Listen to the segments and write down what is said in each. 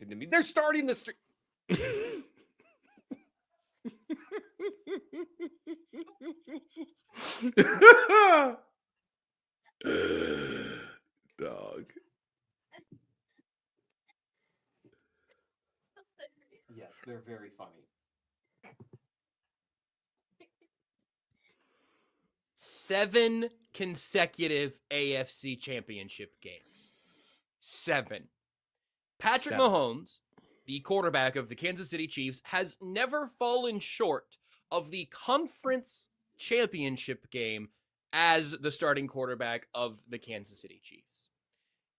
anything to me. They're starting the streak. Dog. Yes, they're very funny. 7 consecutive AFC Championship games. 7. Patrick Mahomes, the quarterback of the Kansas City Chiefs, has never fallen short of the conference championship game as the starting quarterback of the Kansas City Chiefs.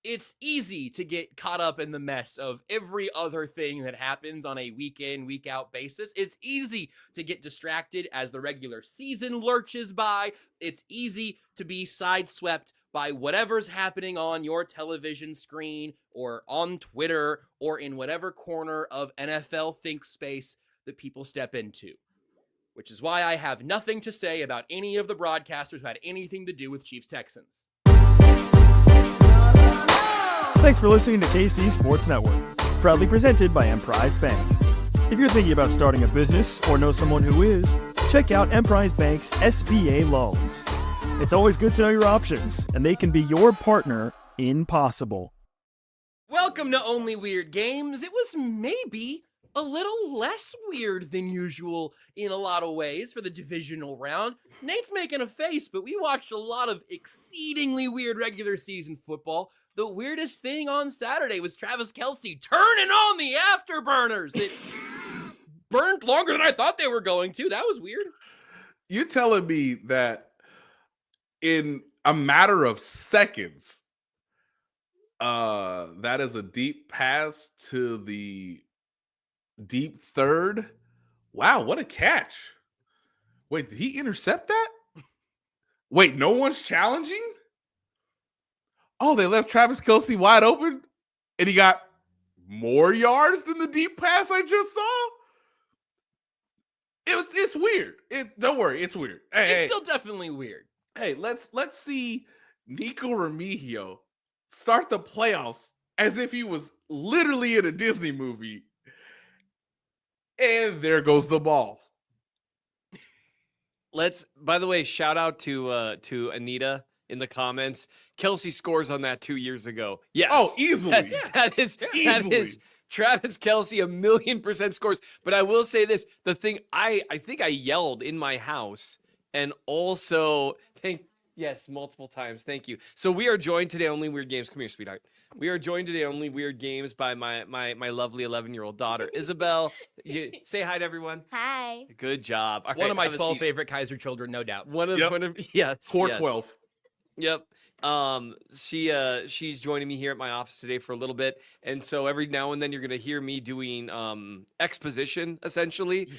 It's easy to get caught up in the mess of every other thing that happens on a week in, week out basis. It's easy to get distracted as the regular season lurches by. It's easy to be sideswept by whatever's happening on your television screen or on Twitter or in whatever corner of NFL think space that people step into. Which is why I have nothing to say about any of the broadcasters who had anything to do with Chiefs Texans. Thanks for listening to KC Sports Network, proudly presented by Emprise Bank. If you're thinking about starting a business or know someone who is, check out Emprise Bank's SBA loans. It's always good to know your options, and they can be your partner in possible. Welcome to Only Weird Games. It was maybe a little less weird than usual in a lot of ways for the divisional round. Nate's making a face, but we watched a lot of exceedingly weird regular season football. The weirdest thing on Saturday was Travis Kelce turning on the afterburners that burned longer than I thought they were going to. That was weird. You telling me that in a matter of seconds, that is a deep pass to the deep third? Wow, what a catch. Wait, did he intercept that? Wait, no one's challenging? Oh, they left Travis Kelce wide open, and he got more yards than the deep pass I just saw? It's weird. Don't worry, it's weird. It's still definitely weird. Hey, let's see Nico Remigio start the playoffs as if he was literally in a Disney movie. And there goes the ball. By the way, shout out to Anita in the comments. Kelce scores on that 2 years ago. Yes. Oh, easily. That is Travis Kelce 1,000,000% scores. But I will say this, the thing I think I yelled in my house and also multiple times. Thank you. So we are joined today Only Weird Games. Come here, sweetheart. We are joined today Only Weird Games by my lovely 11-year-old daughter, Isabel. Say hi to everyone. Hi. Good job. All One right, of my have a 12 seat. favorite Kaiser children, no doubt. Yes. 412. Yep. She's joining me here at my office today for a little bit, and so every now and then you're gonna hear me doing exposition, essentially,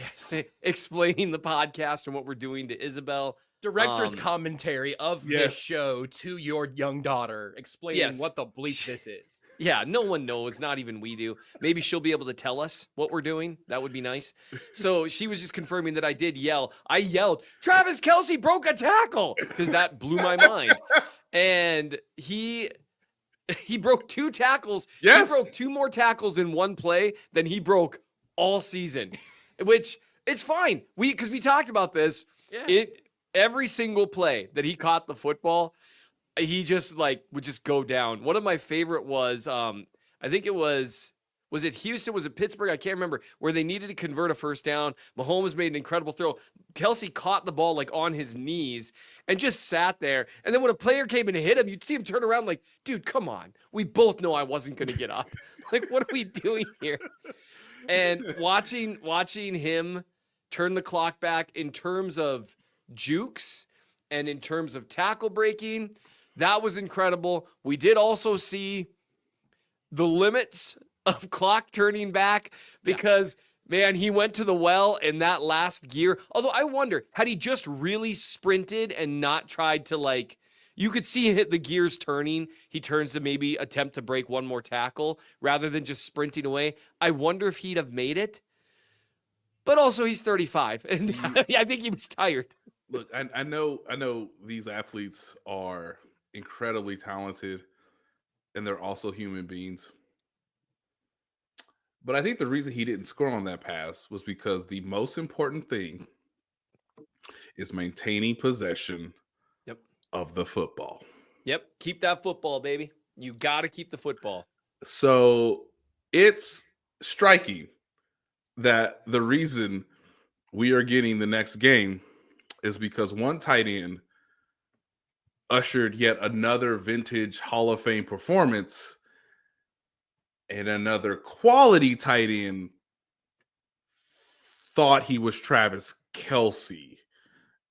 explaining the podcast and what we're doing to Isabel. Director's commentary of this show to your young daughter, explaining what the bleep this is. Yeah, no one knows, not even we do. Maybe she'll be able to tell us what we're doing. That would be nice. So she was just confirming that I did yell. I yelled, Travis Kelce broke a tackle, because that blew my mind. And he broke 2 tackles. Yes. He broke 2 more tackles in one play than he broke all season, which it's fine. Because we talked about this. Yeah. Every single play that he caught the football, he just would just go down. One of my favorite was, I think it was it Houston? Was it Pittsburgh? I can't remember, where they needed to convert a first down. Mahomes made an incredible throw. Kelce caught the ball on his knees and just sat there. And then when a player came in to hit him, you'd see him turn around like, dude, come on. We both know I wasn't going to get up. What are we doing here? And watching him turn the clock back in terms of jukes and in terms of tackle breaking, that was incredible. We did also see the limits of clock turning back because, man, he went to the well in that last gear. Although I wonder, had he just really sprinted and not tried to you could see the gears turning. He turns to maybe attempt to break one more tackle rather than just sprinting away. I wonder if he'd have made it. But also he's 35, and I think he was tired. Look, I know these athletes are incredibly talented, and they're also human beings. But I think the reason he didn't score on that pass was because the most important thing is maintaining possession Yep. of the football. Yep. Keep that football, baby. You got to keep the football. So it's striking that the reason we are getting the next game is because one tight end ushered yet another vintage Hall of Fame performance, and another quality tight end thought he was Travis Kelce,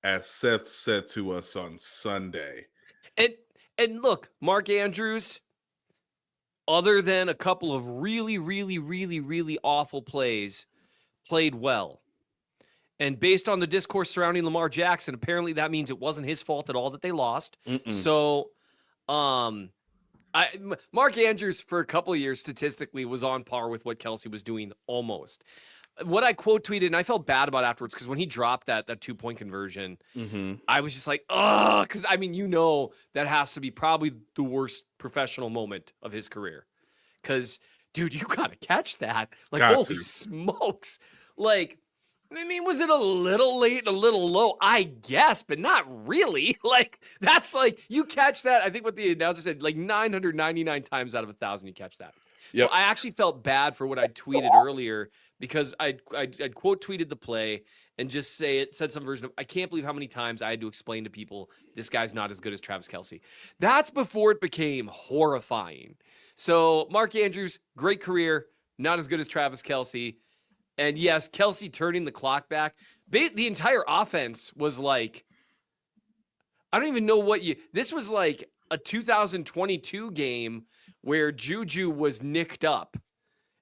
as Seth said to us on Sunday. And look, Mark Andrews, other than a couple of really, really, really, really awful plays, played well. And based on the discourse surrounding Lamar Jackson, apparently that means it wasn't his fault at all that they lost. So, Mark Andrews for a couple of years statistically was on par with what Kelce was doing almost. What I quote tweeted, and I felt bad about afterwards, because when he dropped that 2-point conversion, I was just like, oh, because I mean, that has to be probably the worst professional moment of his career. Because, dude, you gotta catch that. Like, holy smokes. Like, I mean, was it a little late and a little low? I guess, but not really. Like, that's like, you catch that. I think what the announcer said, like 999 times out of 1,000, you catch that. Yep. So I actually felt bad for what I tweeted earlier, because I'd quote tweeted the play and just said some version of, I can't believe how many times I had to explain to people, this guy's not as good as Travis Kelce. That's before it became horrifying. So Mark Andrews, great career, not as good as Travis Kelce. And yes, Kelce turning the clock back. The entire offense was like, I don't even know this was like a 2022 game where Juju was nicked up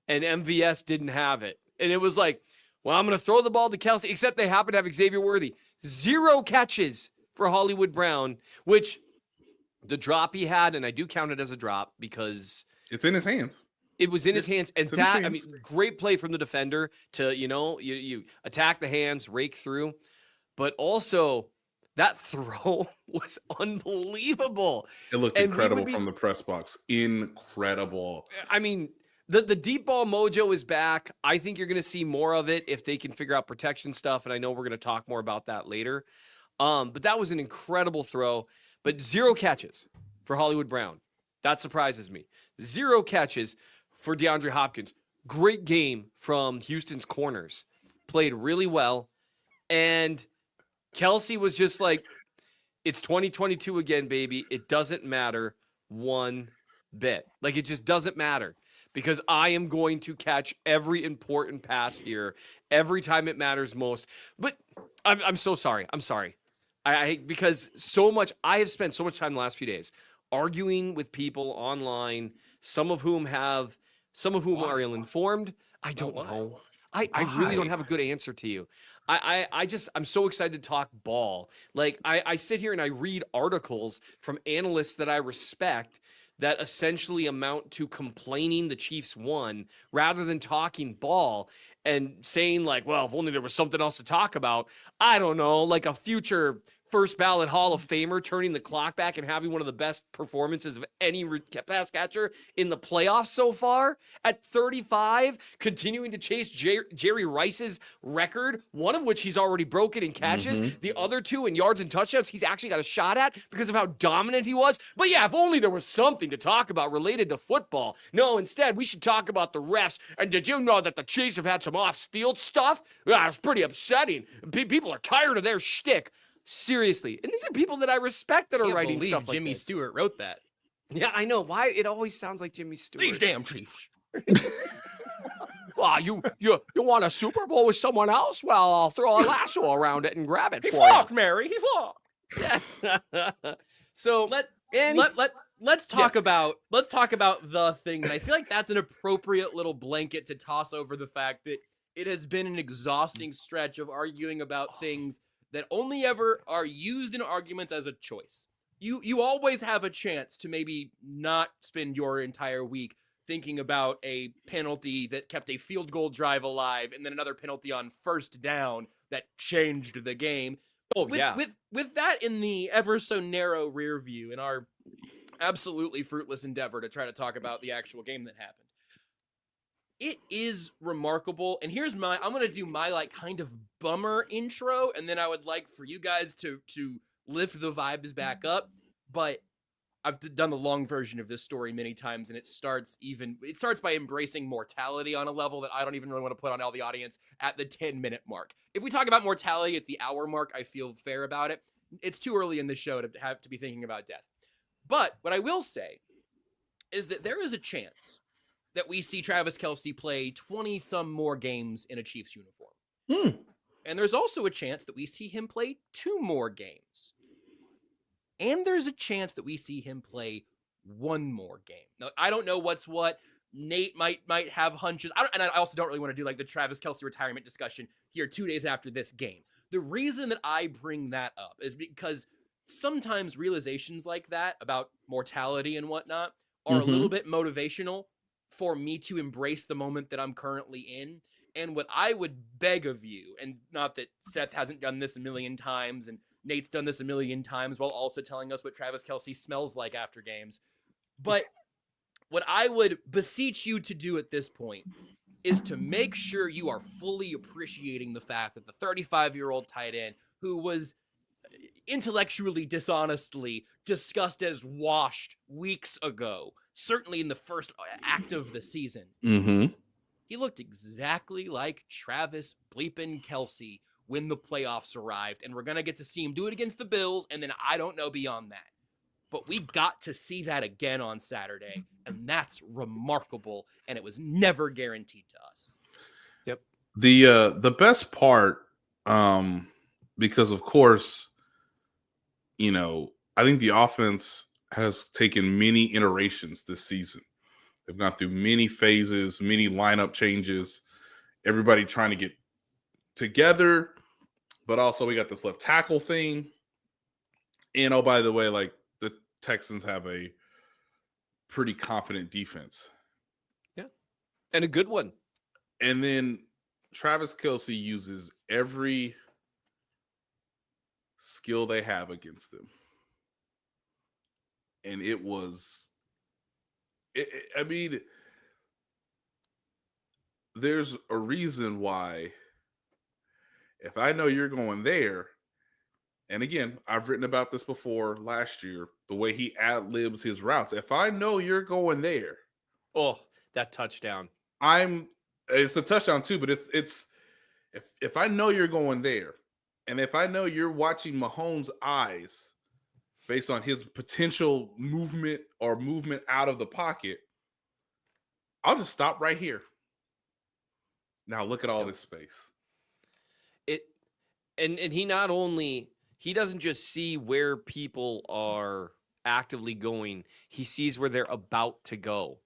and MVS didn't have it. And it was like, well, I'm going to throw the ball to Kelce, except they happen to have Xavier Worthy. 0 catches for Hollywood Brown, which the drop he had, and I do count it as a drop because it's in his hands. It was in his hands. And that, I mean, great play from the defender to, you attack the hands, rake through. But also, that throw was unbelievable. It looked incredible from the press box. Incredible. I mean, the deep ball mojo is back. I think you're going to see more of it if they can figure out protection stuff. And I know we're going to talk more about that later. But that was an incredible throw. But 0 catches for Hollywood Brown. That surprises me. 0 catches for DeAndre Hopkins. Great game from Houston's corners. Played really well. And Kelce was just like, it's 2022 again, baby. It doesn't matter one bit. Like, it just doesn't matter, because I am going to catch every important pass here every time it matters most. But I'm so sorry. I'm sorry. Because I have spent so much time the last few days arguing with people online, some of whom are ill-informed. I don't know. I really don't have a good answer to you. I'm so excited to talk ball. Like, I sit here and I read articles from analysts that I respect that essentially amount to complaining the Chiefs won rather than talking ball and saying, like, well, if only there was something else to talk about. I don't know, like a future first ballot Hall of Famer turning the clock back and having one of the best performances of any pass catcher in the playoffs so far at 35, continuing to chase Jerry Rice's record, one of which he's already broken in catches, the other 2 in yards and touchdowns he's actually got a shot at because of how dominant he was. But yeah, if only there was something to talk about related to football. No, instead, we should talk about the refs. And did you know that the Chiefs have had some off-field stuff? It's pretty upsetting. People are tired of their shtick. Seriously. And these are people that I respect that are writing stuff like Jimmy this. Stewart wrote that. Yeah, I know. Why? It always sounds like Jimmy Stewart. These damn Chiefs. Wow, you want a Super Bowl with someone else? Well, I'll throw a lasso around it and grab it He for flopped, Mary. He flopped. you. So let's talk about the thing. And I feel like that's an appropriate little blanket to toss over the fact that it has been an exhausting stretch of arguing about things that only ever are used in arguments as a choice. You always have a chance to maybe not spend your entire week thinking about a penalty that kept a field goal drive alive and then another penalty on first down that changed the game. With that in the ever so narrow rear view in our absolutely fruitless endeavor to try to talk about the actual game that happened. It is remarkable. And here's I'm going to do my like kind of bummer intro. And then I would like for you guys to lift the vibes back up. But I've done the long version of this story many times, and it starts by embracing mortality on a level that I don't even really want to put on all the audience at the 10-minute mark. If we talk about mortality at the hour mark, I feel fair about it. It's too early in the show to have to be thinking about death. But what I will say is that there is a chance that we see Travis Kelce play 20-some more games in a Chiefs uniform. And there's also a chance that we see him play 2 more games. And there's a chance that we see him play 1 more game. Now, I don't know what's what. Nate might have hunches. I also don't really want to do like the Travis Kelce retirement discussion here 2 days after this game. The reason that I bring that up is because sometimes realizations like that about mortality and whatnot are a little bit motivational for me to embrace the moment that I'm currently in. And what I would beg of you, and not that Seth hasn't done this a million times and Nate's done this a million times while also telling us what Travis Kelce smells like after games, but what I would beseech you to do at this point is to make sure you are fully appreciating the fact that the 35-year-old tight end who was intellectually dishonestly discussed as washed weeks ago, certainly in the first act of the season, he looked exactly like Travis bleepin' Kelce when the playoffs arrived, and we're going to get to see him do it against the Bills, and then I don't know beyond that. But we got to see that again on Saturday, and that's remarkable, and it was never guaranteed to us. Yep. The best part, because of course, I think the offense has taken many iterations this season. They've gone through many phases, many lineup changes, everybody trying to get together, but also we got this left tackle thing. And oh, by the way, like the Texans have a pretty confident defense. Yeah. And a good one. And then Travis Kelce uses every skill they have against them. And I mean, there's a reason why if I know you're going there, and again, I've written about this before last year, the way he ad-libs his routes. If I know you're going there. Oh, that touchdown. It's a touchdown too, but it's if I know you're going there, and if I know you're watching Mahomes' eyes based on his potential movement or movement out of the pocket, I'll just stop right here. Now look at all this space. And he doesn't just see where people are actively going. He sees where they're about to go.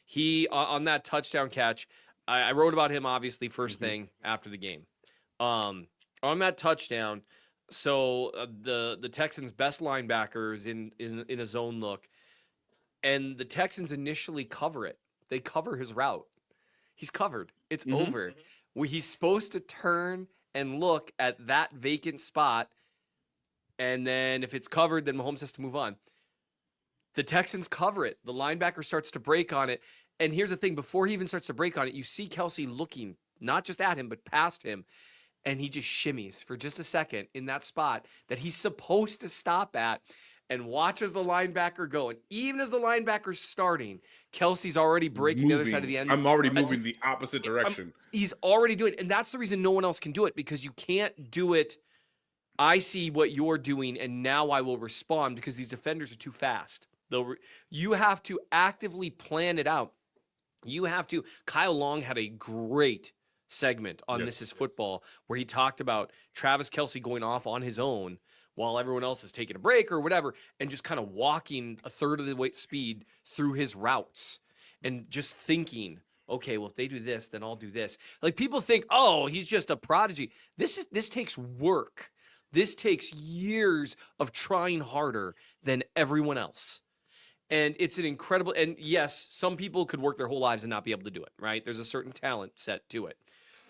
He on that touchdown catch, I wrote about him obviously first thing after the game. On that touchdown, so the Texans' best linebacker is in a zone look, and the Texans initially cover it. They cover his route. He's covered. It's over. Where he's supposed to turn and look at that vacant spot, and then if it's covered, then Mahomes has to move on. The Texans cover it. The linebacker starts to break on it. And here's the thing. Before he even starts to break on it, you see Kelce looking not just at him, but past him. And he just shimmies for just a second in that spot that he's supposed to stop at and watches the linebacker go. And even as the linebacker's starting, Kelce's already breaking the other side of the end. I'm already moving the opposite direction. He's already doing it. And that's the reason no one else can do it, because you can't do it. I see what you're doing, and now I will respond, because these defenders are too fast. You have to actively plan it out. You have to. Kyle Long had a great segment on This Is Football where he talked about Travis Kelce going off on his own while everyone else is taking a break or whatever, and just kind of walking a third of the weight speed through his routes and just thinking, okay, well, if they do this, then I'll do this. Like, people think, oh, he's just a prodigy. This takes work. This takes years of trying harder than everyone else. And it's an incredible, and yes, some people could work their whole lives and not be able to do it, right? There's a certain talent set to it,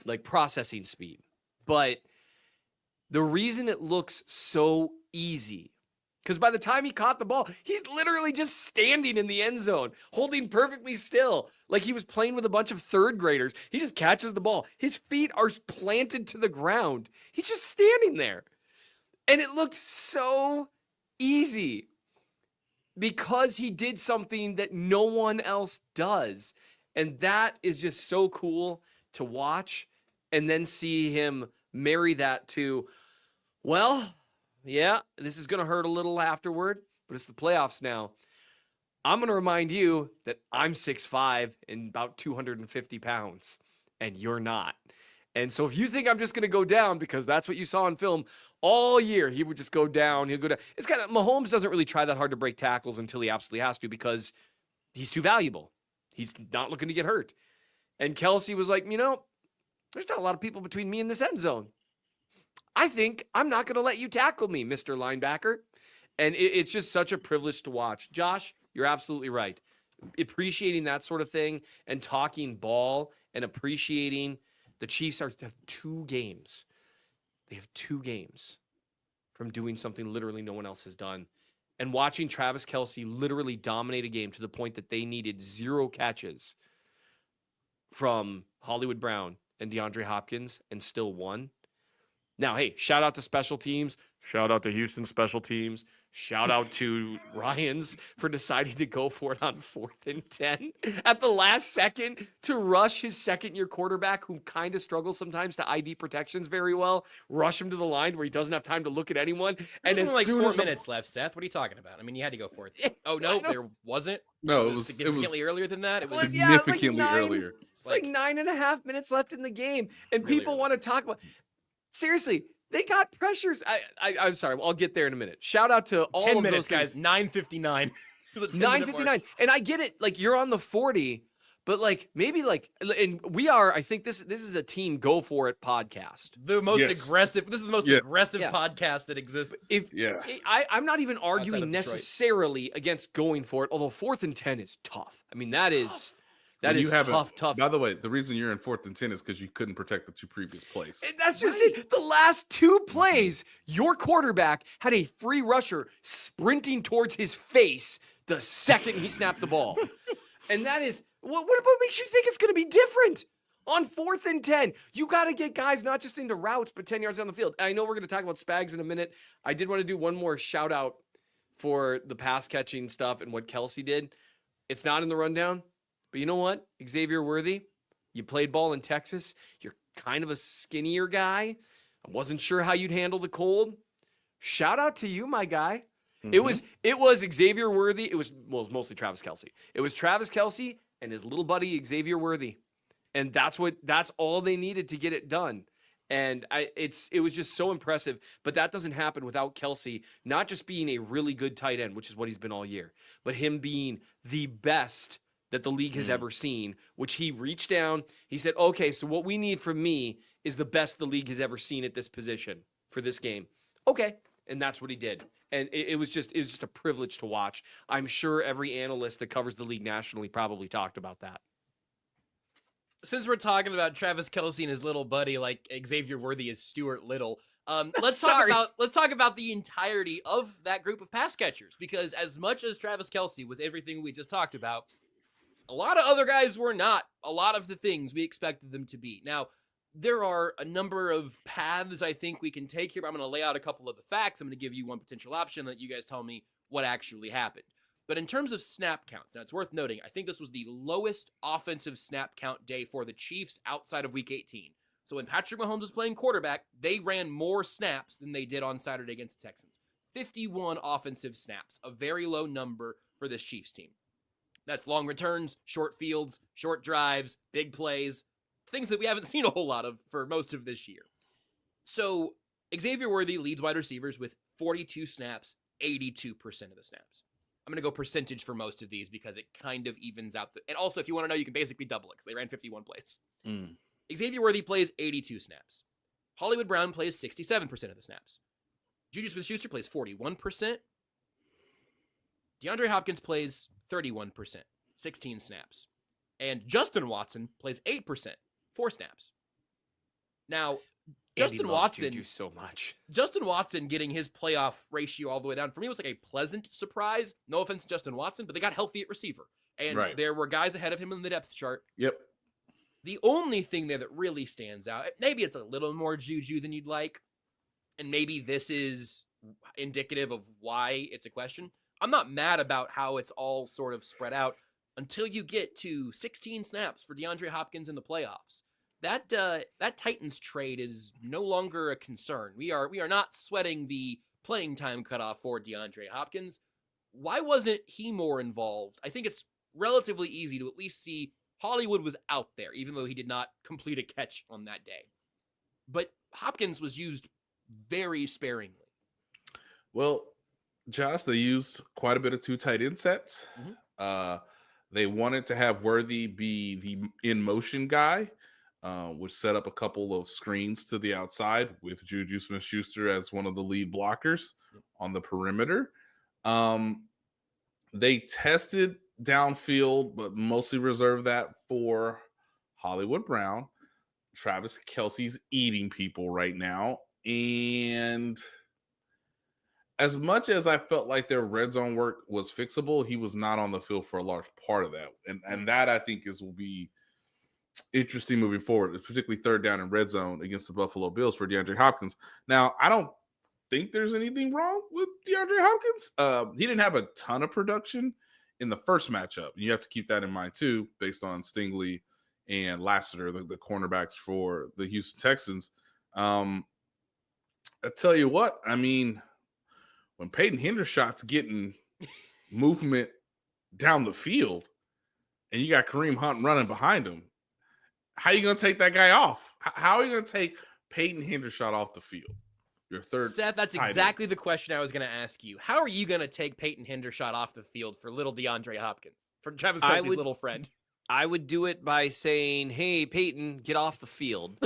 like processing speed. But the reason it looks so easy Because by the time he caught the ball, he's literally just standing in the end zone, holding perfectly still, like he was playing with a bunch of third graders. He just catches the ball. His feet are planted to the ground. He's just standing there. And it looked so easy because he did something that no one else does. And that is just so cool to watch and then see him marry that to, well, yeah, this is going to hurt a little afterward, but it's the playoffs now. I'm going to remind you that I'm 6'5" and about 250 pounds, and you're not. And so if you think I'm just going to go down because that's what you saw in film all year, he would just go down. He'll go down. It's kind of, Mahomes doesn't really try that hard to break tackles until he absolutely has to because he's too valuable. He's not looking to get hurt. And Kelsey was like, there's not a lot of people between me and this end zone. I think I'm not going to let you tackle me, Mr. Linebacker. And it's just such a privilege to watch. Josh, you're absolutely right. Appreciating that sort of thing and talking ball and appreciating the Chiefs have 2 games. They have 2 games from doing something literally no one else has done. And watching Travis Kelce literally dominate a game to the point that they needed 0 catches from Hollywood Brown and DeAndre Hopkins and still won. Now, hey, shout out to special teams. Shout out to Houston special teams. Shout out to Ryans for deciding to go for it on 4th and 10 at the last second to rush his second-year quarterback who kind of struggles sometimes to ID protections very well, rush him to the line where he doesn't have time to look at anyone. And There's as only soon 4 as minutes left, Seth. What are you talking about? I mean, you had to go for it. Oh, no, there wasn't? No, It was significantly earlier than that? It was significantly earlier. It's like 9.5 minutes left in the game, and Really people want to talk about. Seriously, they got pressures. I'm sorry. I'll get there in a minute. Shout out to all 10 of minutes, those guys. 9:59. 9:59, and I get it. Like you're on the 40, but like maybe like, and we are. I think this is a team go for it podcast. The most Yes. aggressive. This is the most Yeah. aggressive Yeah. podcast that exists. Yeah. I'm not even arguing of Detroit. necessarily against going for it. Although 4th and 10 is tough. I mean that is When you haven't- tough. By the way, the reason you're in 4th and 10 is because you couldn't protect the 2 previous plays. And that's just it. The last 2 plays, your quarterback had a free rusher sprinting towards his face the second he snapped the ball. And that is, what makes you think it's going to be different? On 4th and 10, you got to get guys not just into routes, but 10 yards down the field. I know we're going to talk about Spags in a minute. I did want to do one more shout out for the pass catching stuff and what Kelsey did. It's not in the rundown. But you know what? Xavier Worthy, you played ball in Texas. You're kind of a skinnier guy. I wasn't sure how you'd handle the cold. Shout out to you, my guy. It was Xavier Worthy. It was mostly Travis Kelce. It was Travis Kelce and his little buddy Xavier Worthy. And that's all they needed to get it done. And it was just so impressive. But that doesn't happen without Kelce not just being a really good tight end, which is what he's been all year, but him being the best that the league has ever seen, which he reached down. He said, okay, so what we need from me is the best the league has ever seen at this position for this game. Okay. And that's what he did. And it was just a privilege to watch. I'm sure every analyst that covers the league nationally probably talked about that. Since we're talking about Travis Kelce and his little buddy, like Xavier Worthy is Stuart Little, let's talk about the entirety of that group of pass catchers, because as much as Travis Kelce was everything we just talked about, a lot of other guys were not a lot of the things we expected them to be. Now, there are a number of paths I think we can take here, but I'm going to lay out a couple of the facts. I'm going to give you one potential option, that you guys tell me what actually happened. But in terms of snap counts, now it's worth noting, I think this was the lowest offensive snap count day for the Chiefs outside of Week 18. So when Patrick Mahomes was playing quarterback, they ran more snaps than they did on Saturday against the Texans. 51 offensive snaps, a very low number for this Chiefs team. That's long returns, short fields, short drives, big plays, things that we haven't seen a whole lot of for most of this year. So Xavier Worthy leads wide receivers with 42 snaps, 82% of the snaps. I'm going to go percentage for most of these because it kind of evens out. And also, if you want to know, you can basically double it because they ran 51 plays. Xavier Worthy plays 82 snaps. Hollywood Brown plays 67% of the snaps. Juju Smith-Schuster plays 41%. DeAndre Hopkins plays 31%, 16 snaps. And Justin Watson plays 8%, 4 snaps. Now, Andy Justin loves Watson, Juju so much. Justin Watson getting his playoff ratio all the way down for me was like a pleasant surprise. No offense to Justin Watson, but they got healthy at receiver, and Right. there were guys ahead of him in the depth chart. Yep. The only thing there that really stands out, maybe it's a little more Juju than you'd like, and maybe this is indicative of why it's a question. I'm not mad about how it's all sort of spread out until you get to 16 snaps for DeAndre Hopkins in the playoffs. That Titans trade is no longer a concern. We are not sweating the playing time cutoff for DeAndre Hopkins. Why wasn't he more involved? I think it's relatively easy to at least see Hollywood was out there, even though he did not complete a catch on that day. But Hopkins was used very sparingly. Well, Josh, they used quite a bit of 2 tight end sets. They wanted to have Worthy be the in motion guy, which set up a couple of screens to the outside with Juju Smith-Schuster as one of the lead blockers on the perimeter. They tested downfield, but mostly reserved that for Hollywood Brown. Travis Kelce's eating people right now. And as much as I felt like their red zone work was fixable, he was not on the field for a large part of that. And that I think will be interesting moving forward, particularly third down and red zone against the Buffalo Bills for DeAndre Hopkins. Now, I don't think there's anything wrong with DeAndre Hopkins. He didn't have a ton of production in the first matchup. You have to keep that in mind too, based on Stingley and Lassiter, the cornerbacks for the Houston Texans. I tell you what, I mean, when Peyton Hendershot's getting movement down the field and you got Kareem Hunt running behind him, how are you going to take that guy off? How are you going to take Peyton Hendershot off the field? Your third. Seth, that's exactly the question I was going to ask you. How are you going to take Peyton Hendershot off the field for little DeAndre Hopkins, for Travis Kelce's little friend? I would do it by saying, hey, Peyton, get off the field.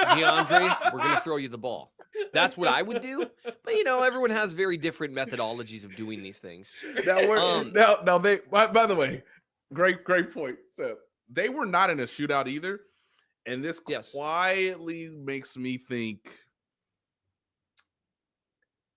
DeAndre, we're going to throw you the ball. That's what I would do. But, everyone has very different methodologies of doing these things. Now they, by the way, great point, Seth. They were not in a shootout either. And this quietly makes me think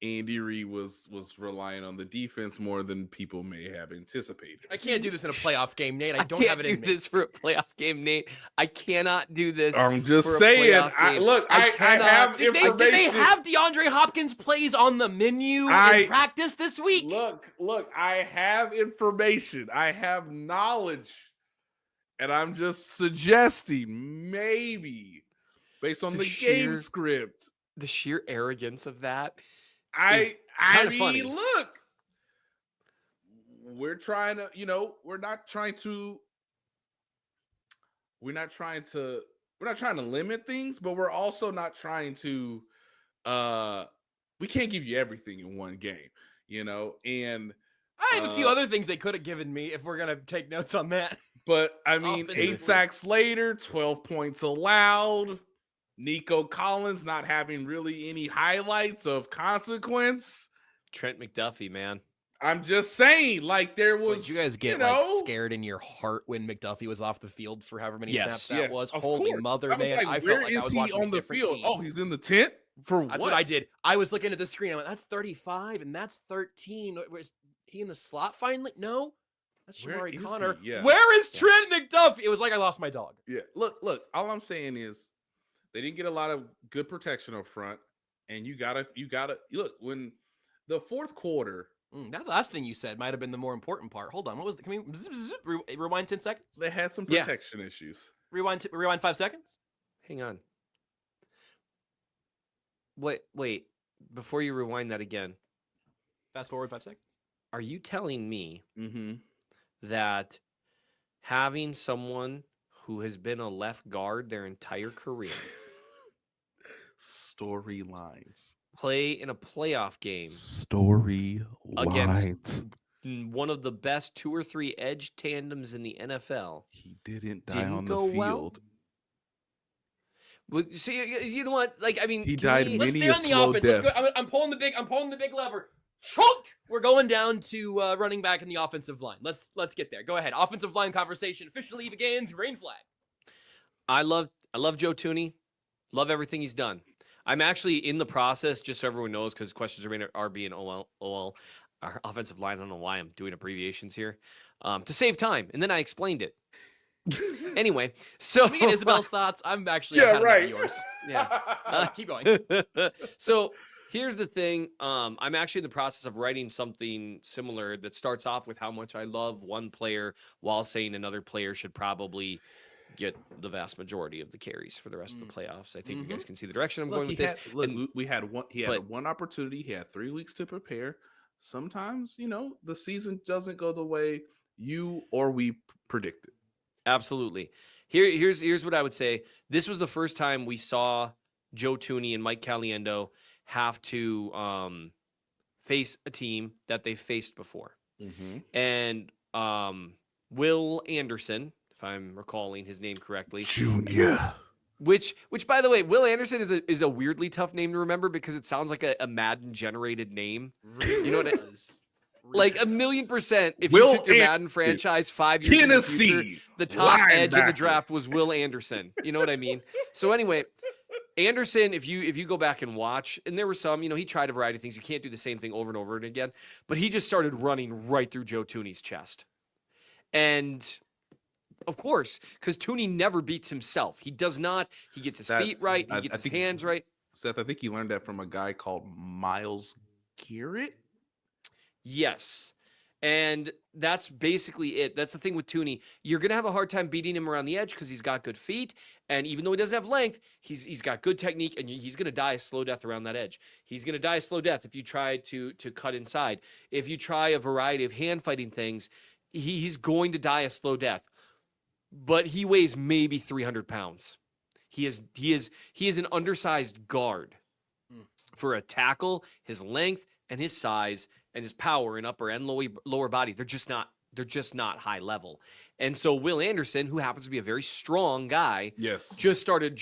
Andy Reid was relying on the defense more than people may have anticipated. I can't do this in a playoff game, Nate. I don't have it in me. This for a playoff game, Nate. I cannot do this. I'm just saying. I have information. Did they have DeAndre Hopkins plays on the menu in practice this week? Look, I have information. I have knowledge. And I'm just suggesting maybe based on the game script. The sheer arrogance of that. I mean, funny. Look, we're trying to, we're not trying to limit things, but we're also not trying to, we can't give you everything in one game, and I have a few other things they could have given me if we're going to take notes on that. But I mean, 8 sacks later, 12 points allowed. Nico Collins not having really any highlights of consequence. Trent McDuffie, man. I'm just saying, like there was. Did you guys get scared in your heart when McDuffie was off the field for however many snaps that was? Holy mother, man! I felt like I was watching on the field. Team. Oh, he's in the tent for what? That's what I did. I was looking at the screen. I went, "That's 35, and that's 13." Was he in the slot finally? No. That's Shamari Connor. Yeah. Where is Trent McDuffie? It was like I lost my dog. Yeah. Look. All I'm saying is they didn't get a lot of good protection up front, and you gotta look when the fourth quarter. That last thing you said might have been the more important part. Hold on. What was the? Can we rewind 10 seconds? They had some protection issues. Rewind 5 seconds. Hang on. Wait. Before you rewind that again. Fast forward 5 seconds. Are you telling me that having someone who has been a left guard their entire career storylines play in a playoff game against one of the best 2 or 3 edge tandems in the NFL? He didn't die on the field. Well, see, you know what? Like, I mean, he died let's many stay on the slow offense. deaths. Let's go. I'm pulling the big lever. Chunk! We're going down to running back in the offensive line. Let's get there. Go ahead. Offensive line conversation officially begins. Green flag. I love Joe Tooney. Love everything he's done. I'm actually in the process, just so everyone knows, because questions are being OL, our offensive line. I don't know why I'm doing abbreviations here, to save time. And then I explained it. Anyway, so Let me get Isabel's thoughts. I'm actually Yeah, ahead right. of yours. Yeah. Keep going. So here's the thing. I'm actually in the process of writing something similar that starts off with how much I love one player while saying another player should probably get the vast majority of the carries for the rest of the playoffs. I think you guys can see the direction I'm Look, going with this. we had one. He had one opportunity. He had 3 weeks to prepare. Sometimes, the season doesn't go the way you or we predicted. Absolutely. Here's what I would say. This was the first time we saw Joe Thuney and Mike Caliendo have to face a team that they faced before. And Will Anderson, if I'm recalling his name correctly, Junior. which by the way, Will Anderson is a weirdly tough name to remember because it sounds like a Madden generated name. Really You know what I- does. Like Really does. 1,000,000%. If Will you took your Madden franchise 5 years in the future, Tennessee. the top edge in the linebacker. draft was Will Anderson. You know what I mean? So anyway, Anderson, if you go back and watch, and there were some, he tried a variety of things. You can't do the same thing over and over again. But he just started running right through Joe Thuney's chest. And of course, because Thuney never beats himself. He does not. He gets his feet right. He gets his hands right. Seth, I think you learned that from a guy called Miles Garrett. Yes. And that's basically it. That's the thing with Thuney. You're going to have a hard time beating him around the edge because he's got good feet. And even though he doesn't have length, he's got good technique, and he's going to die a slow death around that edge. He's going to die a slow death if you try to cut inside. If you try a variety of hand fighting things, he's going to die a slow death. But he weighs maybe 300 pounds. He is an undersized guard for a tackle. His length and his size and his power in upper and lower body, they're just not high level. And so Will Anderson, who happens to be a very strong guy, just started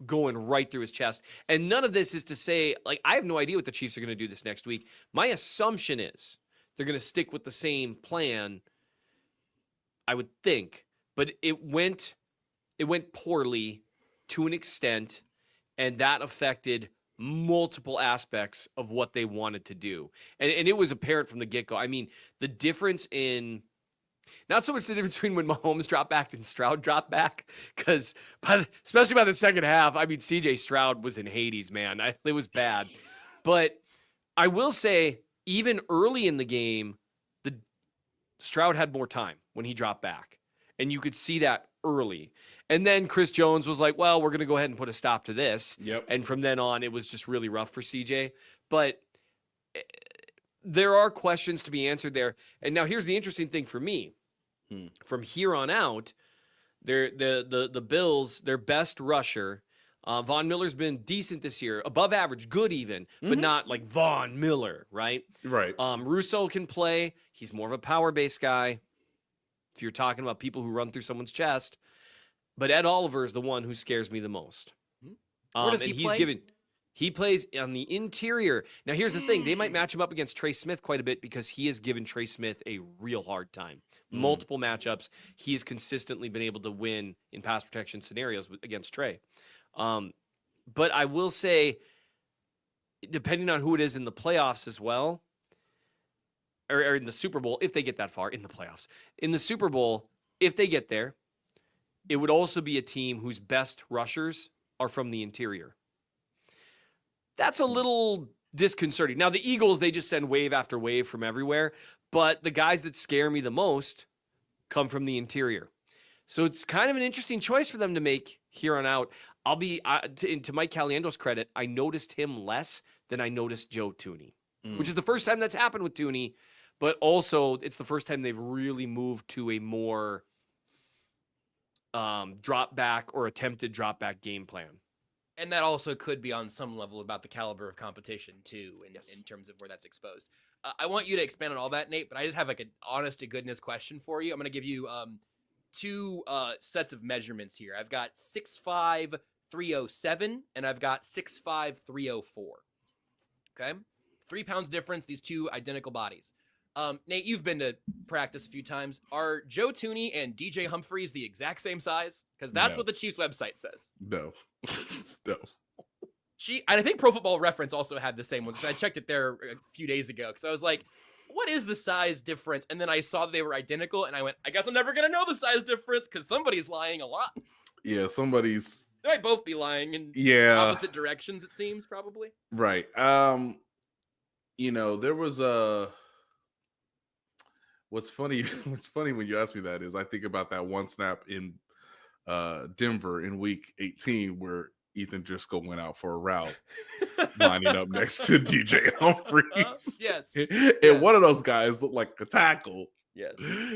going right through his chest. And none of this is to say, I have no idea what the Chiefs are going to do this next week. My assumption is they're going to stick with the same plan, I would think. But it went poorly to an extent, and that affected multiple aspects of what they wanted to do. And it was apparent from the get-go. I mean, the difference in not so much the difference between when Mahomes dropped back and Stroud dropped back, because especially by the second half, I mean, CJ Stroud was in Hades, man. It was bad. But I will say, even early in the game, the Stroud had more time when he dropped back. And you could see that early. And then Chris Jones was like, well, we're going to go ahead and put a stop to this. Yep. And from then on, it was just really rough for CJ. But there are questions to be answered there. And now here's the interesting thing for me. From here on out, the Bills, their best rusher, Von Miller's been decent this year, above average, good even, but not like Von Miller, right? Right. Russo can play. He's more of a power-based guy. If you're talking about people who run through someone's chest. But Ed Oliver is the one who scares me the most. Where does he play? He plays on the interior. Now, here's the thing. They might match him up against Trey Smith quite a bit because he has given Trey Smith a real hard time. Multiple matchups. He has consistently been able to win in pass protection scenarios against Trey. But I will say, depending on who it is in the playoffs as well, or in the Super Bowl, if they get that far in the playoffs. In the Super Bowl, if they get there, it would also be a team whose best rushers are from the interior. That's a little disconcerting. Now, the Eagles, they just send wave after wave from everywhere, but the guys that scare me the most come from the interior. So it's kind of an interesting choice for them to make here on out. I'll be, to Mike Caliendo's credit, I noticed him less than I noticed Joe Thuney, which is the first time that's happened with Thuney. But also, it's the first time they've really moved to a more drop back or attempted drop back game plan. And that also could be on some level about the caliber of competition, too, in terms of where that's exposed. I want you to expand on all that, Nate, but I just have like an honest-to-goodness question for you. I'm going to give you two sets of measurements here. I've got 6'5", 307, and I've got 6'5", 304. Okay? 3 pounds difference, these two identical bodies. Nate, you've been to practice a few times. Are Joe Tooney and DJ Humphries the exact same size? Because that's No. what the Chiefs website says. No. No. And I think Pro Football Reference also had the same ones. I checked it there a few days ago because I was like, what is the size difference? And then I saw they were identical, and I went, I guess I'm never going to know the size difference because somebody's lying a lot. Yeah, somebody's. They might both be lying in opposite directions, it seems, probably. Right. There was a. What's funny when you ask me that is I think about that one snap in Denver in week 18 where Ethan Driscoll went out for a route, lining up next to DJ Humphries. Yes. And one of those guys looked like a tackle. Yes.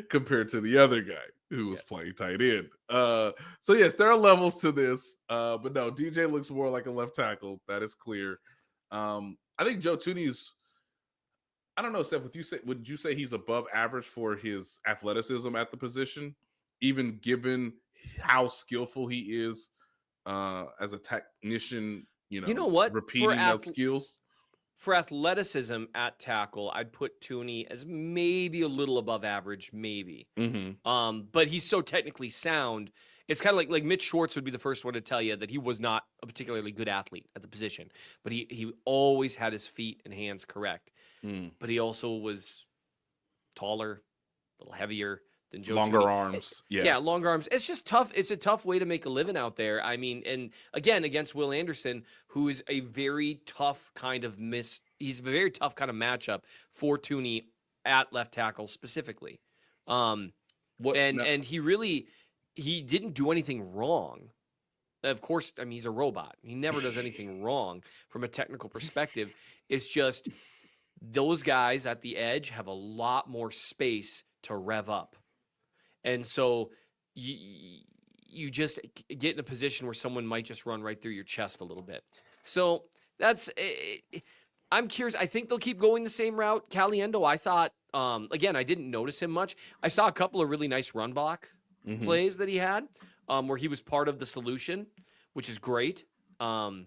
Compared to the other guy who was playing tight end. So yes, there are levels to this. But no, DJ looks more like a left tackle. That is clear. I think Joe Tooney's, I don't know, Seth, would you say he's above average for his athleticism at the position, even given how skillful he is as a technician, You know what? repeating those skills? For athleticism at tackle, I'd put Tooney as maybe a little above average, maybe. Mm-hmm. But he's so technically sound. It's kind of like Mitch Schwartz would be the first one to tell you that he was not a particularly good athlete at the position, but he always had his feet and hands correct. But he also was taller, a little heavier than Joe Longer Tooney. arms. Yeah, longer arms. It's just tough. It's a tough way to make a living out there. I mean, and again, against Will Anderson, who is a very tough kind of he's a very tough kind of matchup for Tooney at left tackle specifically. And he didn't do anything wrong. Of course, I mean, he's a robot. He never does anything wrong from a technical perspective. It's just those guys at the edge have a lot more space to rev up. And so you just get in a position where someone might just run right through your chest a little bit. So I'm curious. I think they'll keep going the same route. Caliendo, I thought, again, I didn't notice him much. I saw a couple of really nice run block plays that he had where he was part of the solution, which is great. But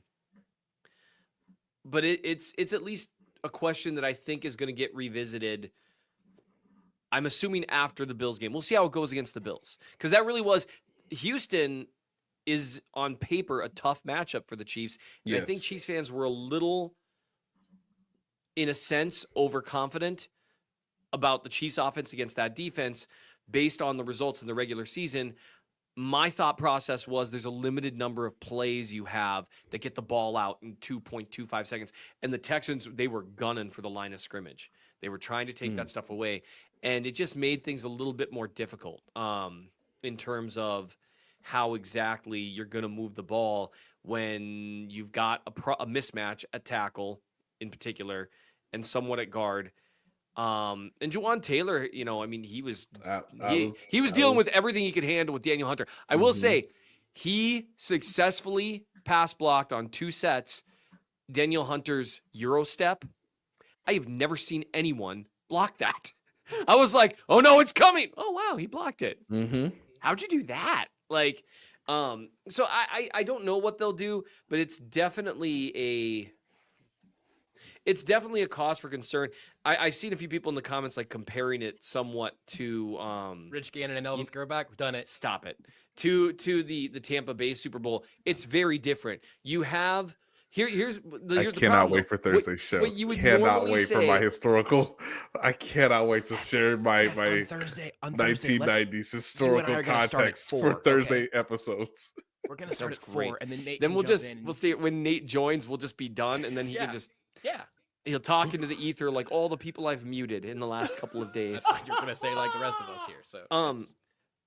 it's at least a question that I think is going to get revisited. I'm assuming after the Bills game. We'll see how it goes against the Bills. Because that really was – Houston is on paper a tough matchup for the Chiefs. And I think Chiefs fans were a little, in a sense, overconfident about the Chiefs offense against that defense based on the results in the regular season. My thought process was there's a limited number of plays you have that get the ball out in 2.25 seconds. And the Texans, they were gunning for the line of scrimmage. They were trying to take that stuff away. And it just made things a little bit more difficult in terms of how exactly you're going to move the ball when you've got a mismatch at tackle in particular and somewhat at guard. And Juwan Taylor, I mean, he was dealing with everything he could handle with Daniel Hunter. I will say he successfully pass blocked on 2 sets Daniel Hunter's Euro step. I have never seen anyone block that. I was like, oh no, it's coming. Oh wow, he blocked it. How'd you do that? So I don't know what they'll do, but it's definitely a cause for concern. I've seen a few people in the comments comparing it somewhat to Rich Gannon and Elvis Grbac. We've done it. Stop it. To the Tampa Bay Super Bowl. It's very different. You have here's the cannot wait for Thursday's show. What you would cannot wait say, for my historical. I cannot wait to share my on Thursday, 1990s historical context for Thursday episodes. We're gonna start at 4, and then Nate. Then we'll see when Nate joins. We'll just be done, and then he can just he'll talk into the ether like all the people I've muted in the last couple of days. You're gonna say like the rest of us here. So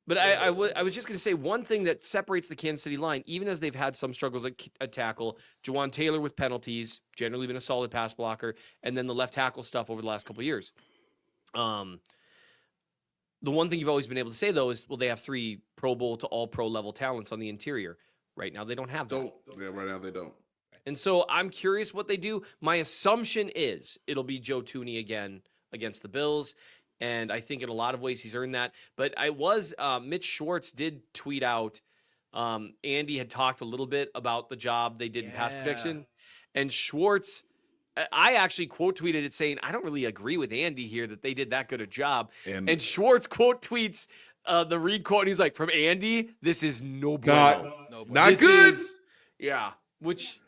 But I was just going to say one thing that separates the Kansas City line, even as they've had some struggles at tackle, Juwan Taylor with penalties, generally been a solid pass blocker, and then the left tackle stuff over the last couple of years. The one thing you've always been able to say, though, is, well, they have 3 Pro Bowl to all-pro level talents on the interior. Right now, they don't have that. Right now, they don't. And so I'm curious what they do. My assumption is it'll be Joe Tooney again against the Bills. And I think in a lot of ways he's earned that. But Mitch Schwartz did tweet out, Andy had talked a little bit about the job they did in pass protection. And Schwartz I actually quote tweeted it saying, I don't really agree with Andy here that they did that good a job. And, And Schwartz quote tweets the Reed quote, and he's like, from Andy, this is no bueno. not This good. Yeah, which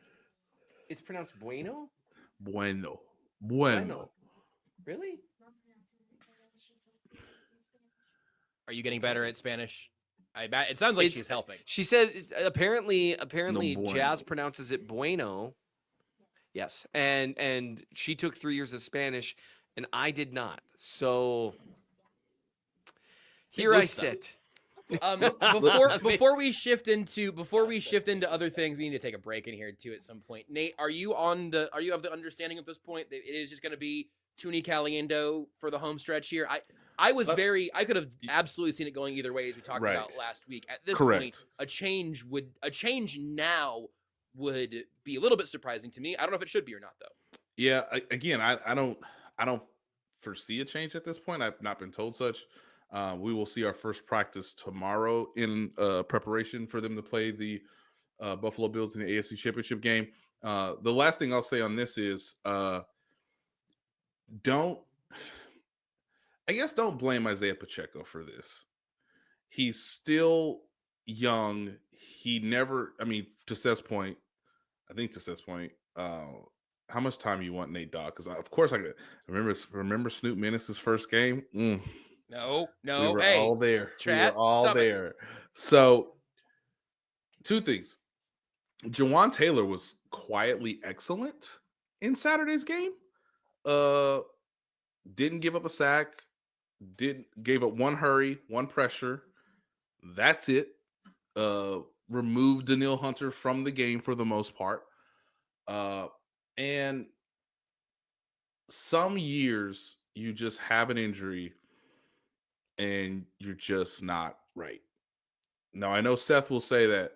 it's pronounced bueno? Bueno. Really? Are you getting better at Spanish? I bet it sounds like she's helping. She said apparently No bueno. Jazz pronounces it bueno. Yes, and she took 3 years of Spanish, and I did not. So here I sit. Before we shift into other things, we need to take a break in here too at some point. Nate, are you of the understanding at this point that it is just going to be Tuni Caliendo for the home stretch here? I could have absolutely seen it going either way, as we talked about last week. At this point, a change now would be a little bit surprising to me. I don't know if it should be or not, though. Yeah, again, I don't foresee a change at this point. I've not been told such. We will see our first practice tomorrow in preparation for them to play the Buffalo Bills in the AFC Championship game. The last thing I'll say on this is don't blame Isaiah Pacheco for this. He's still young. He never, to Seth's point, how much time you want, Nate Dogg? Because of course I remember Snoop Menace's first game. No, we were hey, all there. Chat, we were all there. So, two things. Jawan Taylor was quietly excellent in Saturday's game. Didn't give up a sack. Gave up one hurry, one pressure. That's it. Removed Daniil Hunter from the game for the most part. And some years you just have an injury and you're just not right. Now, I know Seth will say that,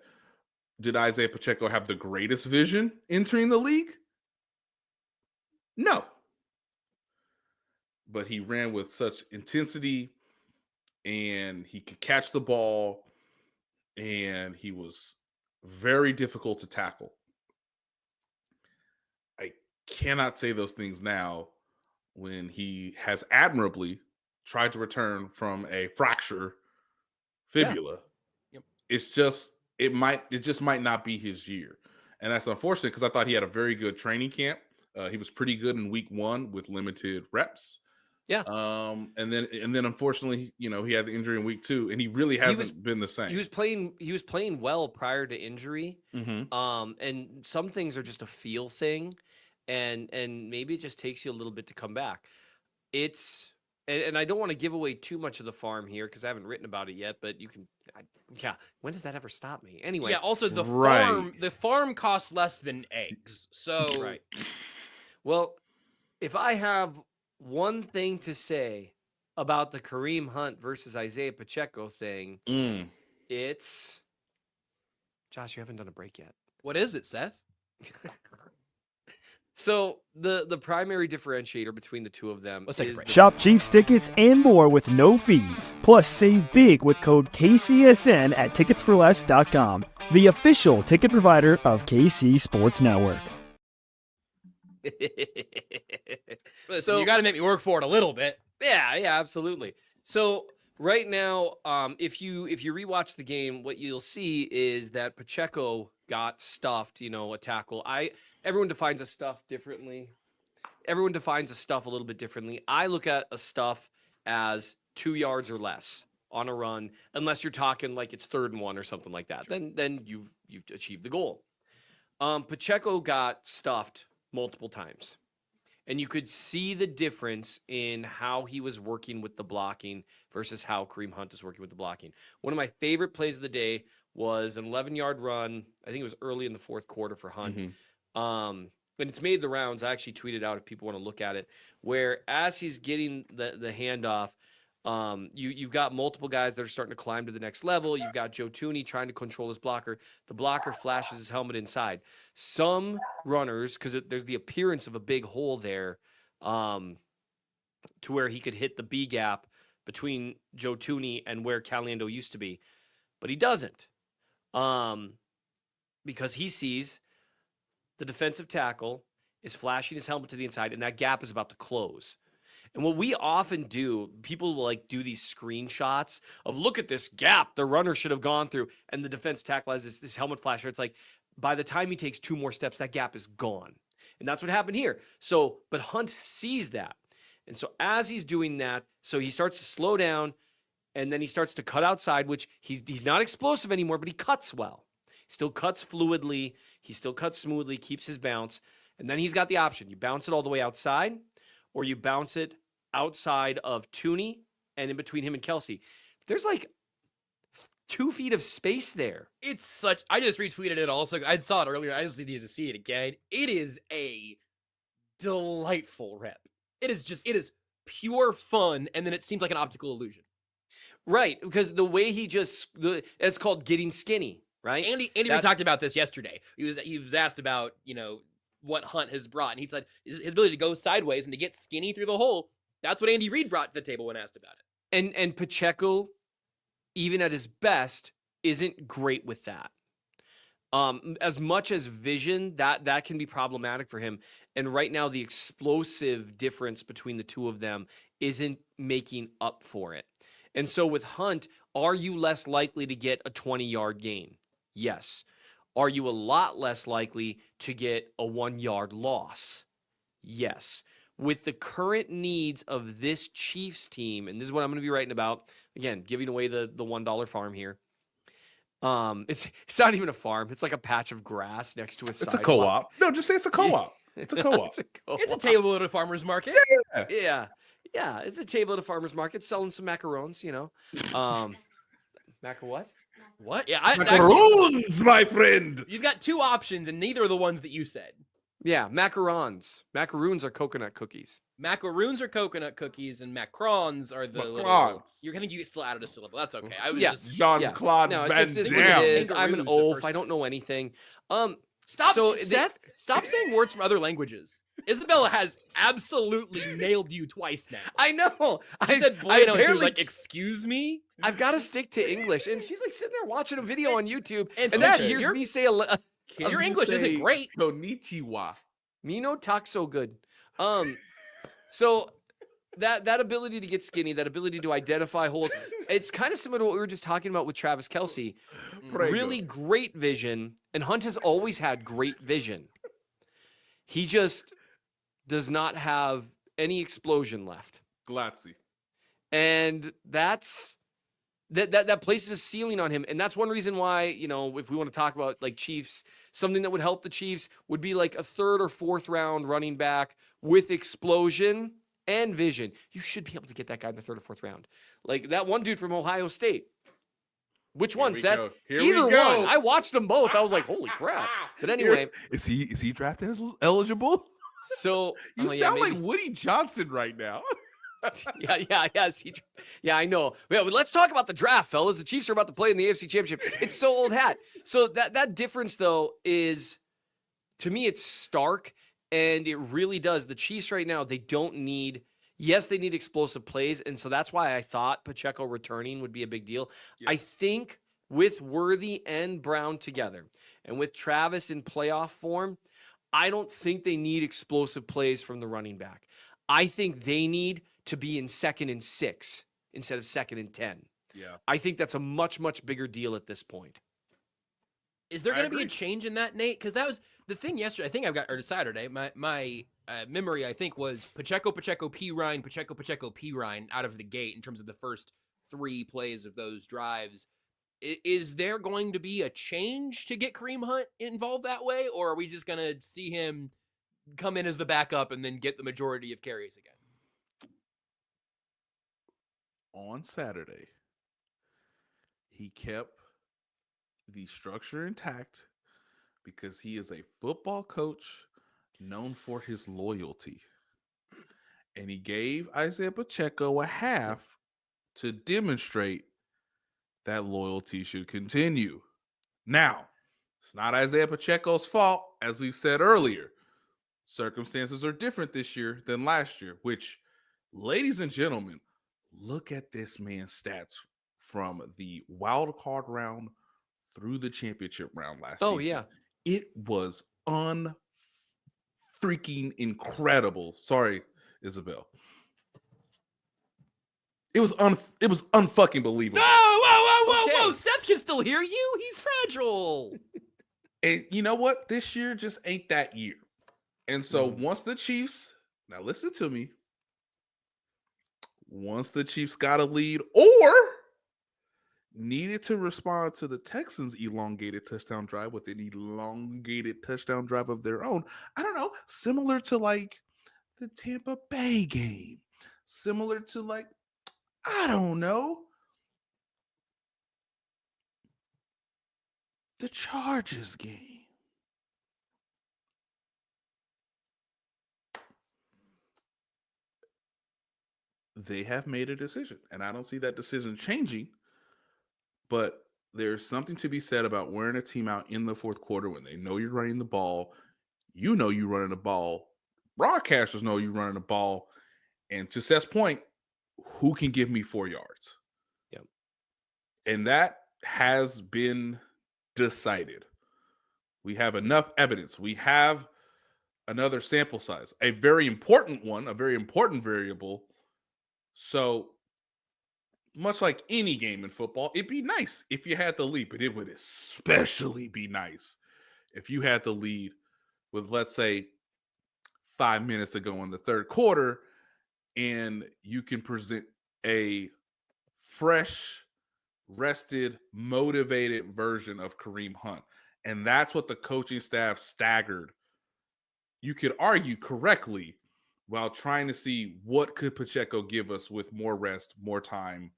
did Isaiah Pacheco have the greatest vision entering the league? No. But he ran with such intensity, and he could catch the ball, and he was very difficult to tackle. I cannot say those things now when he has admirably tried to return from a fracture fibula. Yeah. Yep. It just might not be his year. And that's unfortunate because I thought he had a very good training camp. He was pretty good in week 1 with limited reps. Yeah. And then unfortunately, he had the injury in week 2, and he really hasn't been the same. He was playing well prior to injury. Mm-hmm. And some things are just a feel thing, and maybe it just takes you a little bit to come back. And I don't want to give away too much of the farm here because I haven't written about it yet, but you can. When does that ever stop me? Anyway. Yeah. Also, the farm costs less than eggs. So right. Well, if I have one thing to say about the Kareem Hunt versus Isaiah Pacheco thing, it's Josh. You haven't done a break yet. What is it, Seth? So the primary differentiator between the two of them is Shop Chiefs tickets and more with no fees. Plus, save big with code KCSN at ticketsforless.com, the official ticket provider of KC Sports Network. Listen, you got to make me work for it a little bit. Yeah, absolutely. So right now, if you rewatch the game, what you'll see is that Pacheco got stuffed, a tackle. Everyone defines a stuff differently. Everyone defines a stuff a little bit differently. I look at a stuff as 2 yards or less on a run, unless you're talking like it's 3rd and 1 or something like that. Sure. Then you've achieved the goal. Pacheco got stuffed multiple times, and you could see the difference in how he was working with the blocking versus how Kareem Hunt is working with the blocking. One of my favorite plays of the day was an 11-yard run. I think it was early in the 4th quarter for Hunt. Mm-hmm. And it's made the rounds. I actually tweeted out if people want to look at it, where as he's getting the handoff, you've got multiple guys that are starting to climb to the next level. You've got Joe Thuney trying to control his blocker. The blocker flashes his helmet inside. Some runners, because there's the appearance of a big hole there, to where he could hit the B gap between Joe Thuney and where Caliendo used to be, but he doesn't, because he sees the defensive tackle is flashing his helmet to the inside, and that gap is about to close. And what we often do, people will like do these screenshots of look at this gap the runner should have gone through, and the defense tackle has this helmet flasher. It's like by the time he takes 2 more steps, that gap is gone. And that's what happened here. So, but Hunt sees that. And so as he's doing that, so he starts to slow down, and then he starts to cut outside, which he's not explosive anymore, but he cuts well. He still cuts fluidly. He still cuts smoothly, keeps his bounce. And then he's got the option. You bounce it all the way outside, or you bounce it outside of Tooney and in between him and Kelsey. There's like 2 feet of space there. It's such. I just retweeted it also. I saw it earlier. I just need to see it again. It is a delightful rep. It is pure fun, and then it seems like an optical illusion. Right, because the way he it's called getting skinny, right? Andy talked about this yesterday. He was asked about, what Hunt has brought, and he said his ability to go sideways and to get skinny through the hole. That's what Andy Reid brought to the table when asked about it. And Pacheco, even at his best, isn't great with that. As much as vision, that can be problematic for him. And right now, the explosive difference between the two of them isn't making up for it. And so with Hunt, are you less likely to get a 20-yard gain? Yes. Are you a lot less likely to get a 1-yard loss? Yes. With the current needs of this Chiefs team, and this is what I'm going to be writing about, again, giving away the $1 farm here. It's not even a farm. It's like a patch of grass next to a sidewalk. It's a co-op. No, just say it's a co-op. It's a co-op. It's a table at a farmer's market. Yeah. Yeah, it's a table at a farmer's market selling some macarons, Macar what? What? Yeah, macarons, my friend. You've got 2 options, and neither are the ones that you said. Yeah, macarons. Macaroons are coconut cookies. Macaroons are coconut cookies, and macarons are the Macarons. I think you still added a syllable. That's okay. I was just Jean-Claude No, it Van just is what Damme. it is. I'm an Kangaroos the oaf. first I don't know anything. Stop, So Seth. Stop saying words from other languages. Isabella has absolutely nailed you twice now. I know. I said bueno, and she was like, "Excuse me." I've got to stick to English, and she's like sitting there watching a video on YouTube, And and then Seth, she hears your- me say Your English isn't great. Konnichiwa. Me no talk so good. So that ability to get skinny, that ability to identify holes, it's kind of similar to what we were just talking about with Travis Kelce. Prego. Really great vision, and Hunt has always had great vision. He just does not have any explosion left. Glatsy. And that places a ceiling on him. And that's one reason why, if we want to talk about like Chiefs, something that would help the Chiefs would be like a 3rd or 4th round running back with explosion and vision. You should be able to get that guy in the 3rd or 4th round. Like that one dude from Ohio State. Which one, Seth? Either one. I watched them both. I was like, holy crap. But anyway. Is he draft eligible? So You yeah, sound maybe. like Woody Johnson right now. Yeah, I know. Yeah, but let's talk about the draft, fellas. The Chiefs are about to play in the AFC Championship. It's so old hat. So that difference, though, is, to me, it's stark, and it really does. The Chiefs right now, they don't need. Yes, they need explosive plays, and so that's why I thought Pacheco returning would be a big deal. Yes. I think with Worthy and Brown together, and with Travis in playoff form, I don't think they need explosive plays from the running back. I think they need to be in 2nd and 6 instead of 2nd and 10. Yeah. I think that's a much, much bigger deal at this point. Is there I going to be a agree. change in that, Nate? Because that was the thing yesterday. I think or Saturday. My memory, I think, was Pacheco, P. Ryan, Pacheco, P. Ryan out of the gate in terms of the first 3 plays of those drives. Is there going to be a change to get Kareem Hunt involved that way, or are we just going to see him come in as the backup and then get the majority of carries again? On Saturday, he kept the structure intact because he is a football coach known for his loyalty. And he gave Isaiah Pacheco a half to demonstrate that loyalty should continue. Now, it's not Isaiah Pacheco's fault, as we've said earlier. Circumstances are different this year than last year, which, ladies and gentlemen, look at this man's stats from the wild card round through the championship round last season. Oh, yeah. It was freaking incredible. Sorry, Isabel. It was unfucking believable. No, whoa. Okay. Seth can still hear you. He's fragile. And you know what? This year just ain't that year. And so once the Chiefs, now listen to me, once the Chiefs got a lead or needed to respond to the Texans' elongated touchdown drive with an elongated touchdown drive of their own, I don't know, similar to like the Tampa Bay game, similar to like, I don't know, the Chargers game. They have made a decision, and I don't see that decision changing. But there's something to be said about wearing a team out in the fourth quarter when they know you're running the ball. You know you're running the ball. Broadcasters know you're running the ball. And to Seth's point, who can give me 4 yards? Yep. And that has been decided. We have enough evidence. We have another sample size, a very important one, a very important variable. So much like any game in football, it'd be nice if you had the lead, but it would especially be nice if you had the lead with, let's say, 5 minutes to go in the third quarter, and you can present a fresh, rested, motivated version of Kareem Hunt. And that's what the coaching staff staggered, you could argue correctly, while trying to see what could Pacheco give us with more rest, more time,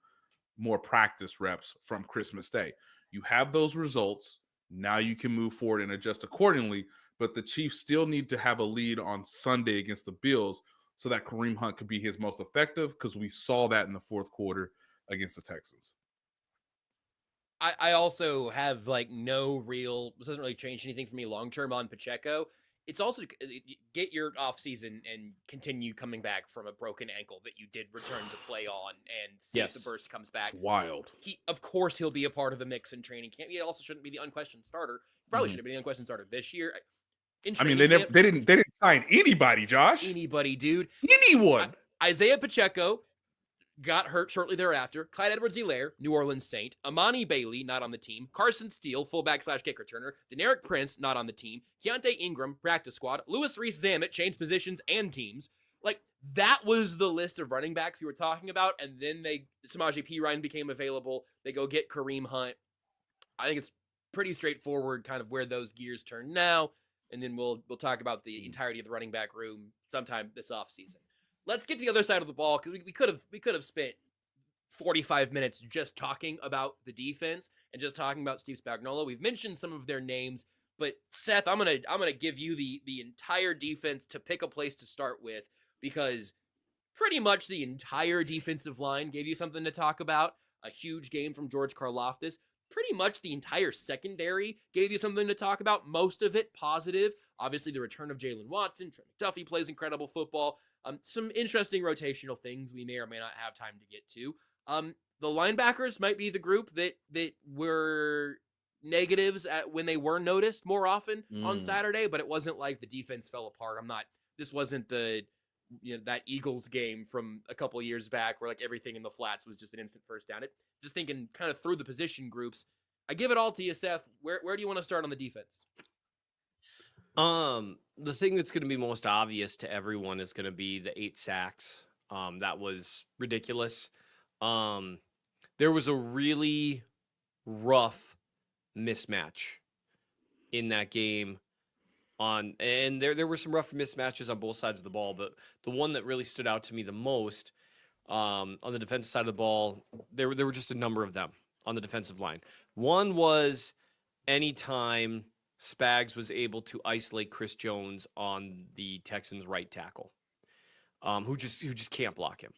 more practice reps from Christmas Day. You have those results. Now you can move forward and adjust accordingly. But the Chiefs still need to have a lead on Sunday against the Bills so that Kareem Hunt could be his most effective, because we saw that in the fourth quarter against the Texans. I also have like no real, this doesn't really change anything for me long term on Pacheco. It's also get your off season and continue coming back from a broken ankle that you did return to play on, and see if the burst comes back. It's wild. Of course, he'll be a part of the mix in training camp. He also shouldn't be the unquestioned starter. Probably should have been the unquestioned starter this year. I mean, they didn't sign anybody, Josh. Anybody, dude. Anyone. Isaiah Pacheco got hurt shortly thereafter. Clyde Edwards-Helaire, New Orleans Saint. Amani Bailey, not on the team. Carson Steele, fullback/kick returner. Deneric Prince, not on the team. Keontae Ingram, practice squad. Louis Reese-Zammit, changed positions and teams. Like, that was the list of running backs we were talking about, and then Samaje Perine became available. They go get Kareem Hunt. I think it's pretty straightforward kind of where those gears turn now, and then we'll talk about the entirety of the running back room sometime this offseason. Let's get to the other side of the ball, because we could have spent 45 minutes just talking about the defense and just talking about Steve Spagnuolo. We've mentioned some of their names, but Seth, I'm gonna give you the entire defense to pick a place to start with, because pretty much the entire defensive line gave you something to talk about. A huge game from George Karlaftis. Pretty much the entire secondary gave you something to talk about. Most of it positive. Obviously, the return of Jalen Watson. Trent McDuffie plays incredible football. Some interesting rotational things we may or may not have time to get to. The linebackers might be the group that were negatives when they were noticed more often on Saturday, but it wasn't like the defense fell apart. This wasn't that Eagles game from a couple of years back where like everything in the flats was just an instant first down. Just thinking kind of through the position groups. I give it all to you, Seth. Where do you want to start on the defense? The thing that's going to be most obvious to everyone is going to be the 8 sacks. That was ridiculous. There was a really rough mismatch in that game and there were some rough mismatches on both sides of the ball, but the one that really stood out to me the most, on the defensive side of the ball, there were just a number of them on the defensive line. One was anytime Spags was able to isolate Chris Jones on the Texans' right tackle, who just can't block him.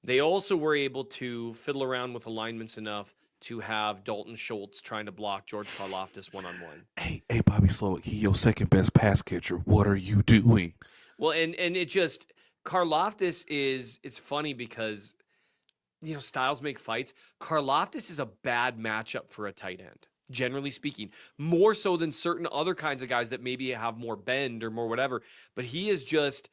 They also were able to fiddle around with alignments enough to have Dalton Schultz trying to block George Karlaftis one-on-one. Hey, Bobby Slowick, he your second best pass catcher. What are you doing? Well, and it just, Karlaftis it's funny because, styles make fights. Karlaftis is a bad matchup for a tight end. generally speaking, more so than certain other kinds of guys that maybe have more bend or more whatever. But he is just,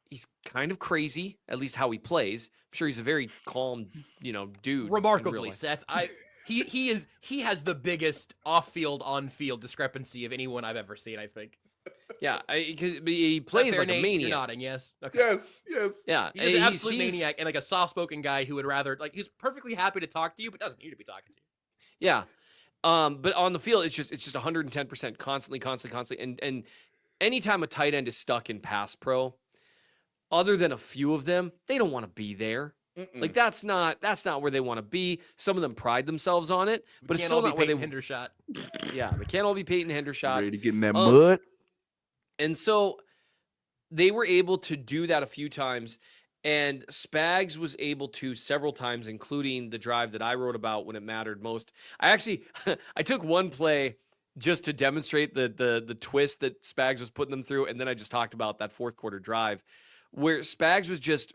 he's kind of crazy, at least how he plays. I'm sure he's a very calm, dude. in real Remarkably, life. Seth, he has the biggest off-field, on-field discrepancy of anyone I've ever seen, I think. Yeah, because he plays Fair, like Nate? a maniac. You're nodding, yes. Okay. Yes. Yeah, He's an he absolute seems- maniac and like a soft-spoken guy who would rather, like, he's perfectly happy to talk to you, but doesn't need to be talking to you. Yeah. But on the field, it's just 110% constantly. And anytime a tight end is stuck in pass pro, other than a few of them, they don't want to be there. Like that's not where they want to be. Some of them pride themselves on it, but it's still not where they. Hendershot. Yeah, they can't all be Peyton Hendershot. Ready to get in that mud? And so they were able to do that a few times. And Spags was able to several times, including the drive that I wrote about when it mattered most. I took one play just to demonstrate the twist that Spags was putting them through. And then I just talked about that fourth quarter drive where Spags was just,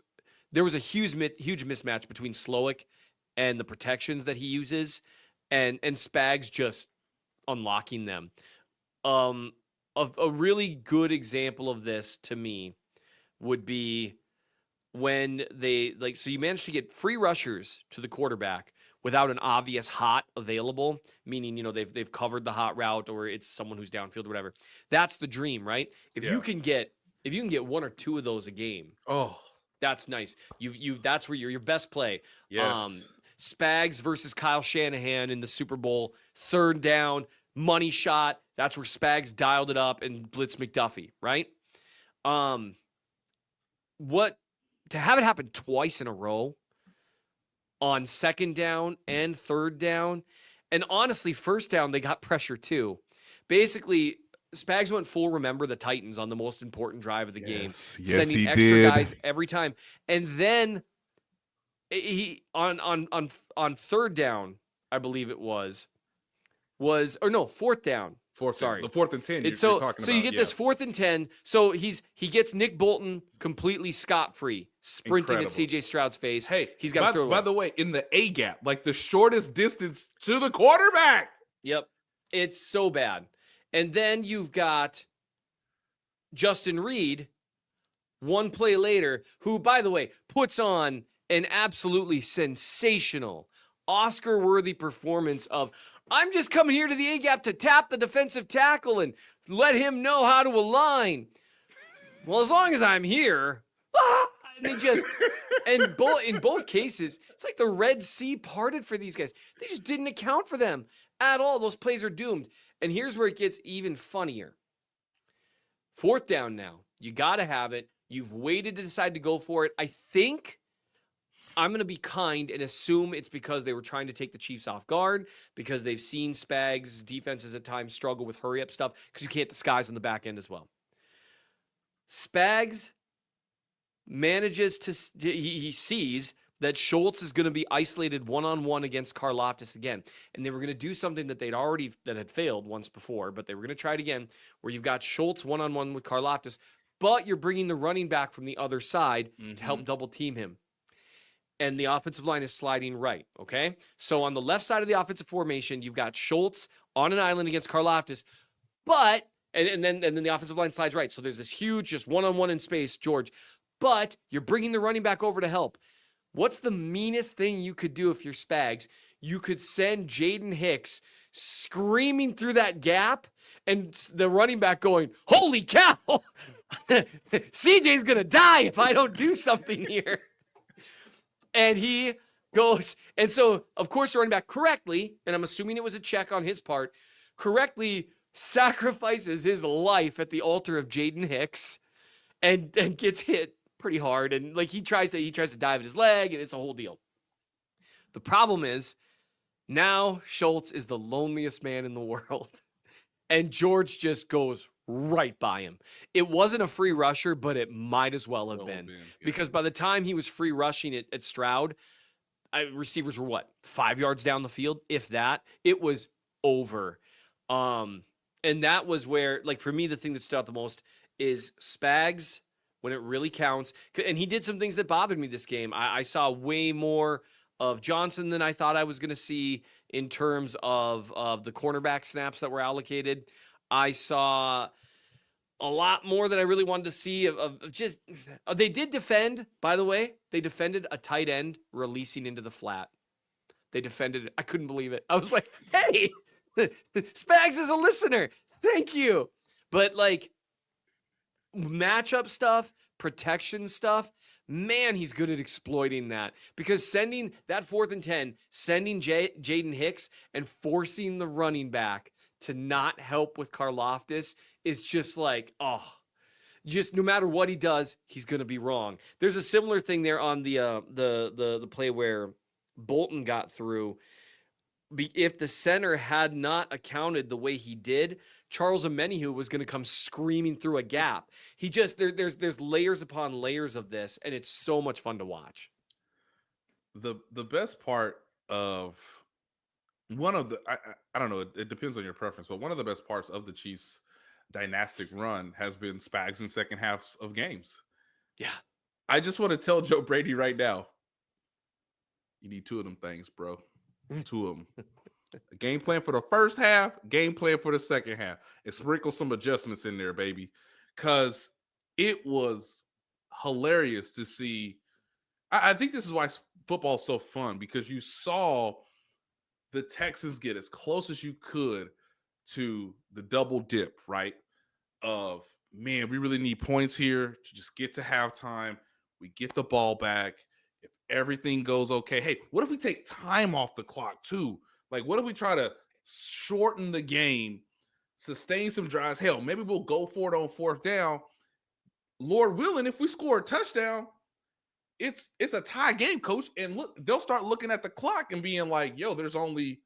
there was a huge mismatch between Slowick and the protections that he uses and Spags just unlocking them. A really good example of this to me would be when so you manage to get free rushers to the quarterback without an obvious hot available, meaning, they've covered the hot route or it's someone who's downfield or whatever. That's the dream, right? If you can get one or two of those a game, that's nice. That's where your best play. Yes. Spags versus Kyle Shanahan in the Super Bowl, third down, money shot. That's where Spags dialed it up and blitzed McDuffie, right? To have it happen twice in a row on second down and third down, and honestly, first down, they got pressure too. Basically, Spags went full remember the Titans on the most important drive of the game, sending extra guys every time. And then he on third down, I believe it was fourth down. Sorry, the 4th and 10. You're So talking you about, get this 4th and 10. So he gets Nick Bolton completely scot-free, sprinting Incredible. at CJ Stroud's face. Hey, he's got to throw it by away. the way, in the A gap, like the shortest distance to the quarterback. Yep. It's so bad. And then you've got Justin Reed, one play later, who, by the way, puts on an absolutely sensational, Oscar-worthy performance of, I'm just coming here to the A-gap to tap the defensive tackle and let him know how to align. Well, as long as I'm here, and they just, in both cases, it's like the Red Sea parted for these guys. They just didn't account for them at all. Those plays are doomed. And here's where it gets even funnier. Fourth down now. You got to have it. You've waited to decide to go for it. I think I'm going to be kind and assume it's because they were trying to take the Chiefs off guard, because they've seen Spags' defenses at times struggle with hurry-up stuff, because you can't disguise on the back end as well. Spags manages to, he sees that Schultz is going to be isolated one-on-one against Karlaftis again. And they were going to do something that that had failed once before, but they were going to try it again, where you've got Schultz one-on-one with Karlaftis, but you're bringing the running back from the other side to help double-team him. And the offensive line is sliding right, okay? So on the left side of the offensive formation, you've got Schultz on an island against Karlaftis, but, and then the offensive line slides right. So there's this huge, just one-on-one in space, George, but you're bringing the running back over to help. What's the meanest thing you could do if you're Spags? You could send Jaden Hicks screaming through that gap and the running back going, holy cow, CJ's going to die if I don't do something here. And he goes, and so, of course, the running back correctly, and I'm assuming it was a check on his part, correctly sacrifices his life at the altar of Jaden Hicks and gets hit pretty hard. And like he tries to dive at his leg, and it's a whole deal. The problem is now Schultz is the loneliest man in the world. And George just goes right by him. It wasn't a free rusher, but it might as well have been. Because by the time he was free rushing it at Stroud, receivers were 5 yards down the field, if that. It was over. And that was where, like, for me, the thing that stood out the most is Spags, when it really counts. And he did some things that bothered me this game. I saw way more Johnson than I thought I was going to see in terms of the cornerback snaps that were allocated. I saw a lot more than I really wanted to see of just they did defend, by the way. They defended a tight end releasing into the flat. They defended it. I couldn't believe it. I was like, hey, Spags is a listener. Thank you. But like matchup stuff, protection stuff, man, he's good at exploiting that. Because sending that 4th and 10, sending Jaden Hicks and forcing the running back to not help with Karlaftis is just like, just no matter what he does, he's going to be wrong. There's a similar thing there on the play where Bolton got through. If the center had not accounted the way he did, Charles Omenihu was going to come screaming through a gap. He just there's layers upon layers of this, and it's so much fun to watch. The best part of one of the I don't know, it depends on your preference, but one of the best parts of the Chiefs' dynastic run has been Spags in second halves of games. Yeah. I just want to tell Joe Brady right now, you need 2 of them things, bro. 2 of them. A game plan for the first half, game plan for the second half, and sprinkle some adjustments in there, baby. Because it was hilarious to see. I think this is why football is so fun, because you saw the Texans get as close as you could to the double dip, right? Of, man, we really need points here to just get to halftime. We get the ball back. If everything goes okay, hey, what if we take time off the clock too? Like, what if we try to shorten the game, sustain some drives? Hell, maybe we'll go for it on 4th down. Lord willing, if we score a touchdown, it's a tie game, coach. And look, they'll start looking at the clock and being like, yo, there's only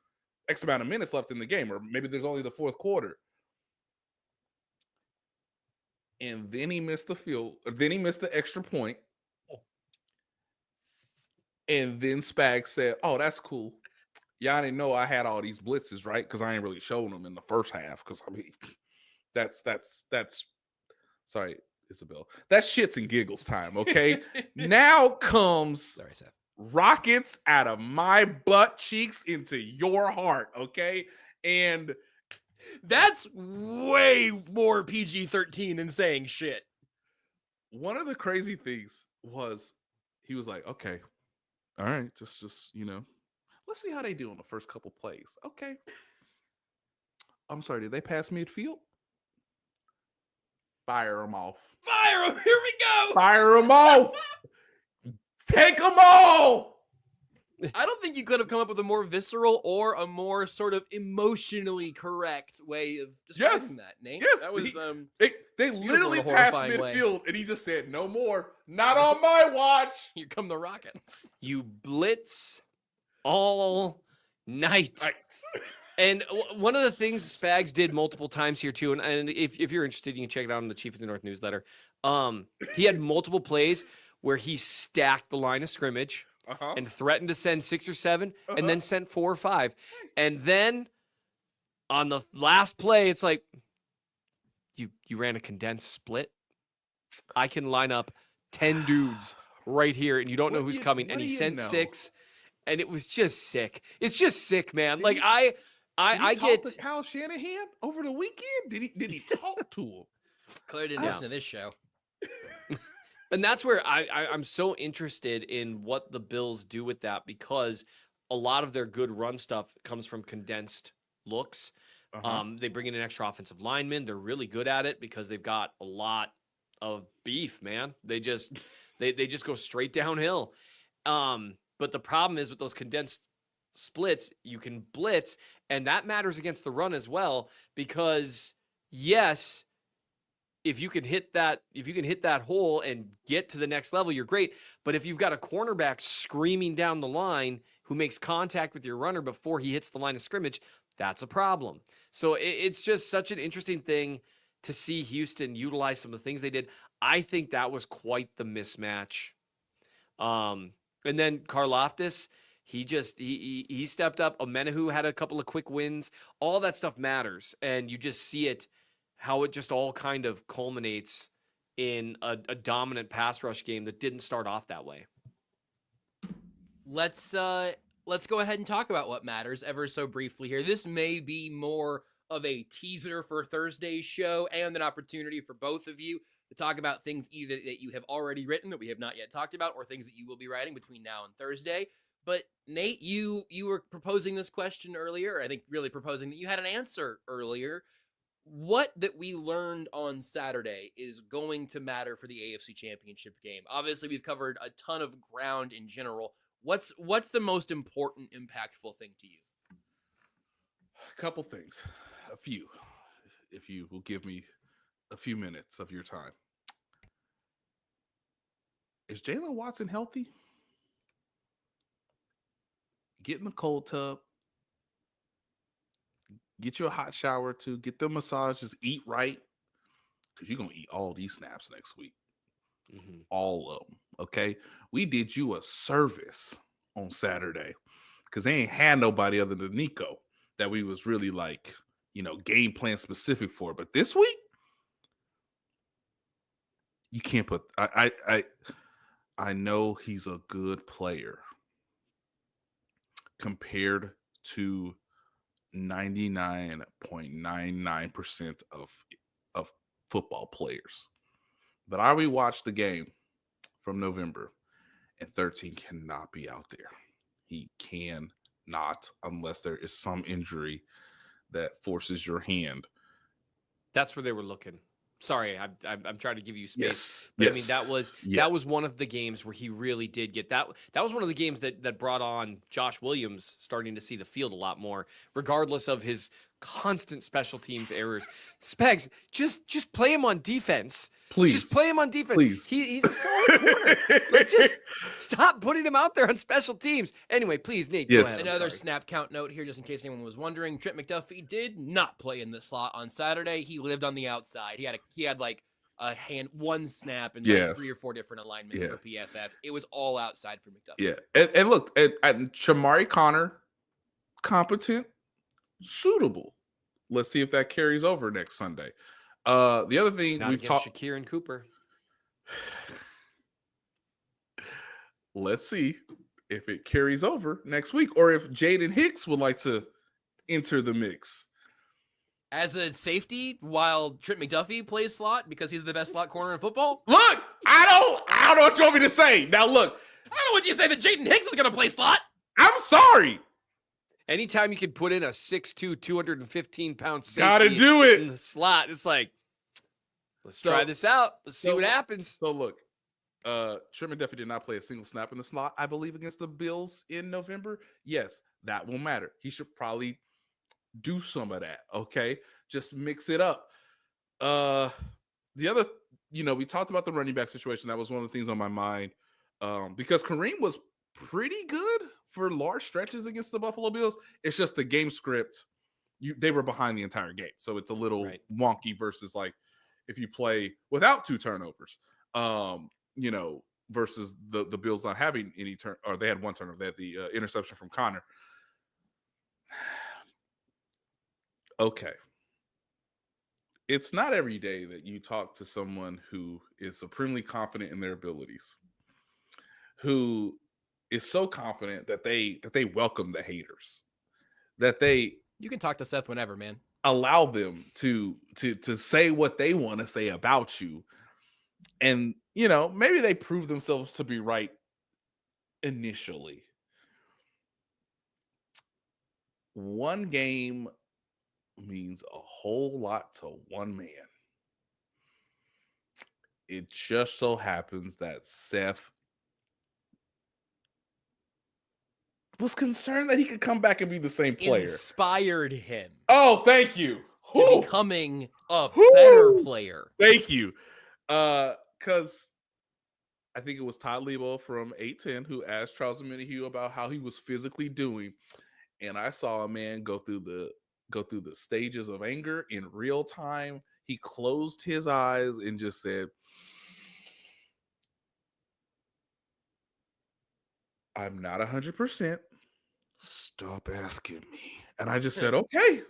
X amount of minutes left in the game, or maybe there's only the 4th quarter. And then he missed the field, or then he missed the extra point. And then Spags said, oh, that's cool. Y'all didn't know I had all these blitzes, right? Because I ain't really showing them in the first half. Because I mean, that's sorry, Isabel. That's shits and giggles time. Okay. Now comes Sorry, Seth. rockets out of my butt cheeks into your heart. Okay. And that's way more PG-13 than saying shit. One of the crazy things was he was like, okay, all right, just let's see how they do on the first couple plays. Okay. I'm sorry, did they pass midfield? Fire them off. Fire them. Here we go. Fire them off. Take them all. I don't think you could have come up with a more visceral or a more sort of emotionally correct way of describing that, Nate. Yes. That was they literally passed midfield and he just said, no more. Not on my watch. Here come the Rockets. You blitz all night. And one of the things Spags did multiple times here too, and if you're interested, you can check it out on the Chief of the North newsletter. He had multiple plays where he stacked the line of scrimmage and threatened to send 6 or 7 and then sent 4 or 5. And then on the last play, it's like, you ran a condensed split. I can line up 10 dudes right here and you don't know who's coming. And he sent 6 and it was just sick. It's just sick, man. Like I get to Kyle Shanahan over the weekend. Did he talk to him? Claire didn't listen to this show. And that's where I'm so interested in what the Bills do with that, because a lot of their good run stuff comes from condensed looks. They bring in an extra offensive lineman. They're really good at it because they've got a lot of beef, man. They just go straight downhill. But the problem is with those condensed splits, you can blitz, and that matters against the run as well, because yes, if you can hit that hole and get to the next level, you're great. But if you've got a cornerback screaming down the line who makes contact with your runner before he hits the line of scrimmage, that's a problem. So it's just such an interesting thing to see Houston utilize some of the things they did. I think that was quite the mismatch. And then Karlaftis, he stepped up. Omenihu had a couple of quick wins. All that stuff matters. And you just see it, how it just all kind of culminates in a dominant pass rush game that didn't start off that way. let's go ahead and talk about what matters ever so briefly here. This may be more of a teaser for Thursday's show and an opportunity for both of you to talk about things either that you have already written that we have not yet talked about, or things that you will be writing between now and Thursday. But Nate, you were proposing this question earlier. I think really proposing that you had an answer earlier. What that we learned on Saturday is going to matter for the AFC Championship game. Obviously, we've covered a ton of ground in general. What's the most important, impactful thing to you? A couple things, a few, if you will give me a few minutes of your time. Is Jalen Watson healthy? Get in the cold tub. Get you a hot shower too. Get the massages. Eat right. Because you're going to eat all these snaps next week. Mm-hmm. All of them. Okay? We did you a service on Saturday. Because they ain't had nobody other than Nico that we was really like, game plan specific for. But this week, you can't put... I know he's a good player compared to 99.99% of football players. But I rewatched the game from November, and 13 cannot be out there. He cannot, unless there is some injury that forces your hand. That's where they were looking. Sorry, I'm trying to give you space. Yes. But yes. I mean, that was one of the games where he really did get that. That was one of the games that brought on Josh Williams starting to see the field a lot more, regardless of his constant special teams errors. Spags, just play him on defense. Please. Just play him on defense. Please. He's a solid corner. Just stop putting him out there on special teams. Anyway, please, Nate, go ahead. Another snap count note here, just in case anyone was wondering. Trent McDuffie did not play in the slot on Saturday. He lived on the outside. He had like one snap and like 3 or 4 different alignments for PFF. It was all outside for McDuffie. Yeah. And look, at Shamari Connor, competent, suitable. Let's see if that carries over next Sunday. The other thing Not we've talked Shakir and Cooper. Let's see if it carries over next week, or if Jaden Hicks would like to enter the mix as a safety while Trent McDuffie plays slot because he's the best slot corner in football. Look, I don't know what you want me to say. Now look, I don't want you to say that Jaden Hicks is going to play slot. I'm sorry. Anytime you can put in a 6'2", 215-pound safety Gotta do it in the slot, it's like, let's try this out. Let's see what happens. So look, Trent McDuffie did not play a single snap in the slot, I believe, against the Bills in November. Yes, that will matter. He should probably do some of that, okay? Just mix it up. The other, we talked about the running back situation. That was one of the things on my mind because Kareem was pretty good for large stretches against the Buffalo Bills. It's just the game script. They were behind the entire game. So it's a little wonky versus like if you play without 2 turnovers, versus the Bills not having any or they had 1 turnover. They had the interception from Connor. Okay. It's not every day that you talk to someone who is supremely confident in their abilities, who is so confident that they welcome the haters, that you can talk to Seth whenever, man. Allow them to say what they want to say about you. And, maybe they prove themselves to be right initially. One game means a whole lot to one man. It just so happens that Seth was concerned that he could come back and be the same player. Inspired him. Oh, thank you. To becoming a better player. Thank you. Because I think it was Todd Lebo from 810 who asked Charles Minihue about how he was physically doing. And I saw a man go through the stages of anger in real time. He closed his eyes and just said, I'm not 100%. Stop asking me. And I just said, okay.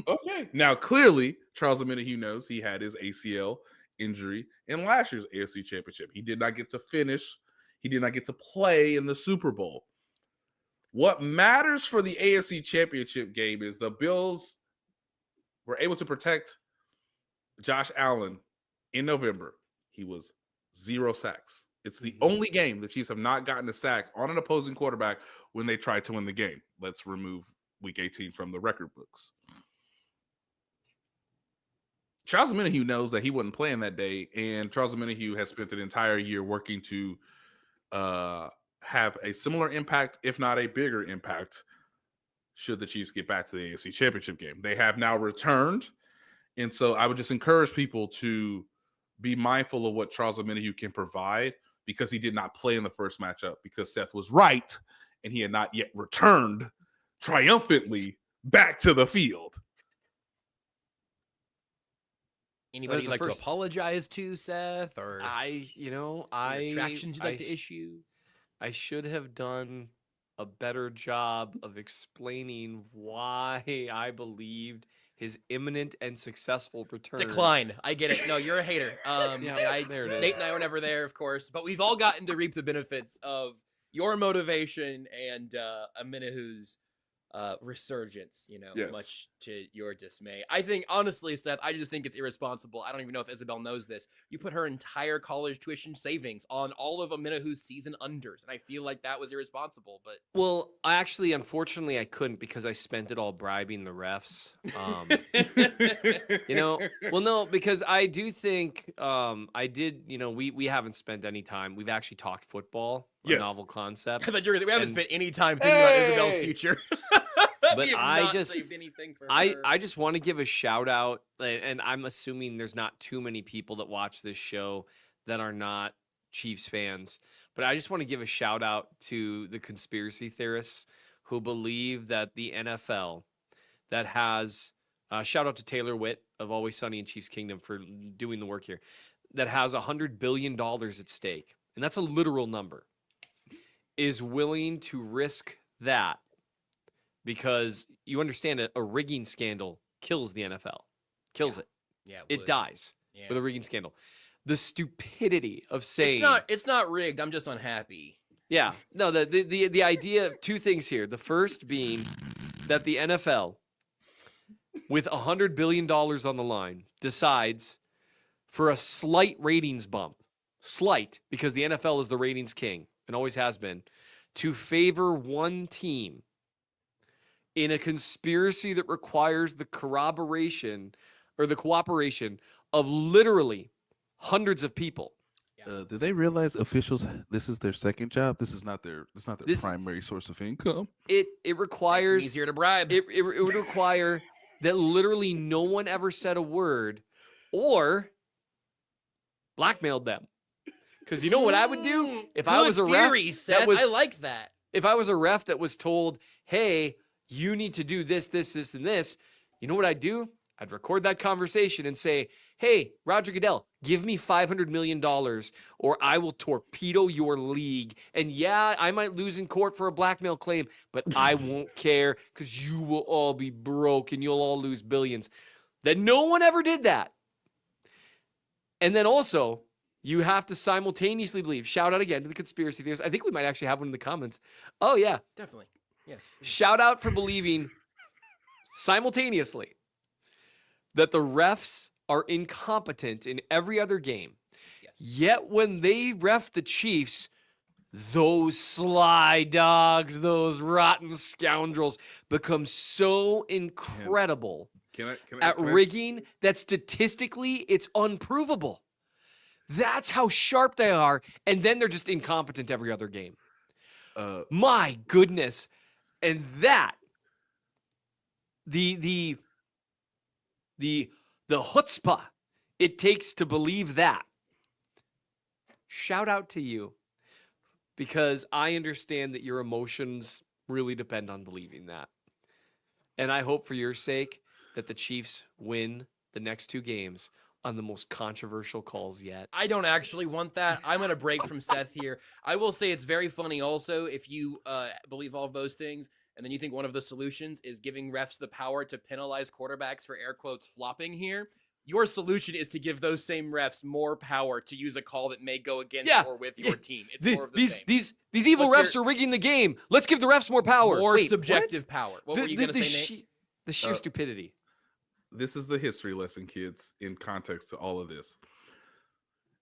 Okay. Now, clearly, Charles Minihue knows he had his ACL injury in last year's AFC Championship. He did not get to finish He did not get to play in the Super Bowl. What matters for the AFC Championship game is the Bills were able to protect Josh Allen in November. He was 0 sacks. It's the only game the Chiefs have not gotten a sack on an opposing quarterback when they tried to win the game. Let's remove Week 18 from the record books. Charles Omenihu knows that he wasn't playing that day, and Charles Omenihu has spent an entire year working to have a similar impact, if not a bigger impact, should the Chiefs get back to the AFC Championship game. They have now returned, and so I would just encourage people to be mindful of what Charles Omenihu can provide, because he did not play in the first matchup because Seth was right, and he had not yet returned triumphantly back to the field. Anybody you'd like to apologize to, Seth? Or retractions you'd like to issue? I should have done a better job of explaining why I believed his imminent and successful return. Decline. I get it. No, you're a hater. There it is. Nate and I were never there, of course, but we've all gotten to reap the benefits of your motivation and Omenihu's resurgence, Yes. Much to your dismay. I think, honestly, Seth, I just think it's irresponsible. I don't even know if Isabel knows this. You put her entire college tuition savings on all of Omenihu's season unders, and I feel like that was irresponsible. But well, unfortunately, I couldn't because I spent it all bribing the refs. Well, no, because I do think I did. We haven't spent any time. We've actually talked football, a Yes. novel concept. we haven't spent any time thinking about Isabel's future. But We have I not just- saved anything for I her. just want to give a shout out, and I'm assuming there's not too many people that watch this show that are not Chiefs fans, but I just want to give a shout out to the conspiracy theorists who believe that the NFL that has shout out to Taylor Witt of Always Sunny in Chiefs Kingdom for doing the work here, that has $100 billion at stake, and that's a literal number, is willing to risk that. Because you understand a rigging scandal kills the NFL. Kills it. Yeah, It would. dies Yeah. with a rigging scandal. The stupidity of saying It's not rigged. I'm just unhappy. yeah. No, the idea of two things here. The first being that the NFL, with $100 billion on the line, decides for a slight ratings bump, slight, because the NFL is the ratings king and always has been, to favor one team in a conspiracy that requires the corroboration or the cooperation of literally hundreds of people. Do they realize officials? This is their second job. This is not their. It's not their This- primary source of income. It Makes it requires easier to bribe. it would require that literally no one ever said a word or blackmailed them. Because you know what I would do if I Good was a ref theory, Seth. that was I like that. if I was a ref that was told, "Hey, you need to do this, this, this, and this," you know what I'd do? I'd record that conversation and say, "Hey, Roger Goodell, give me $500 million or I will torpedo your league. And yeah, I might lose in court for a blackmail claim, but I won't care because you will all be broke and you'll all lose billions." Then no one ever did that. And then also, you have to simultaneously believe. Shout out again to the conspiracy theorists. I think we might actually have one in the comments. Oh, yeah. Definitely. Yeah. Shout out for believing simultaneously that the refs are incompetent in every other game. Yes. Yet when they ref the Chiefs, those sly dogs, those rotten scoundrels become so incredible Can at rigging that statistically it's unprovable. That's how sharp they are. And then they're just incompetent every other game. My goodness. And that, the chutzpah it takes to believe that. Shout out to you, because I understand that your emotions really depend on believing that. And I hope for your sake that the Chiefs win the next two games on the most controversial calls yet. I don't actually want that. I'm going to break from Seth here. I will say it's very funny also if you believe all of those things and then you think one of the solutions is giving refs the power to penalize quarterbacks for air quotes flopping here. your solution is to give those same refs more power to use a call that may go against or with your team. It's more of the same. These evil What's refs are rigging the game. Let's give the refs more power. More Wait, subjective power. What were you going to say, Nate? The sheer stupidity. This is the history lesson, kids, in context to all of this.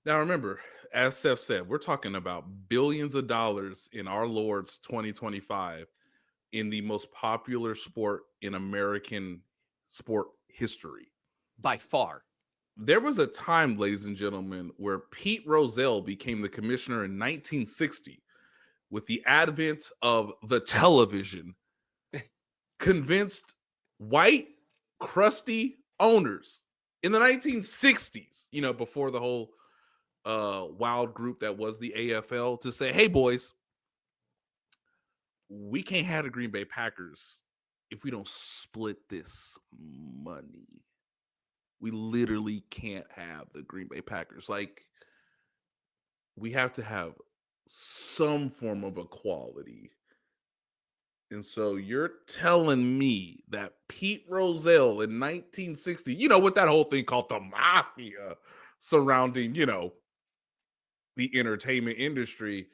Now, remember, as Seth said, we're talking about billions of dollars in our Lord's 2025 in the most popular sport in American sport history. By far. There was a time, ladies and gentlemen, where Pete Rozelle became the commissioner in 1960 with the advent of the television, convinced white, crusty owners in the 1960s, before the whole wild group that was the AFL, to say, hey, boys, we can't have the Green Bay Packers if we don't split this money. We literally can't have the Green Bay Packers. Like, we have to have some form of equality. And so you're telling me that Pete Rozelle in 1960, with that whole thing called the mafia surrounding, the entertainment industry.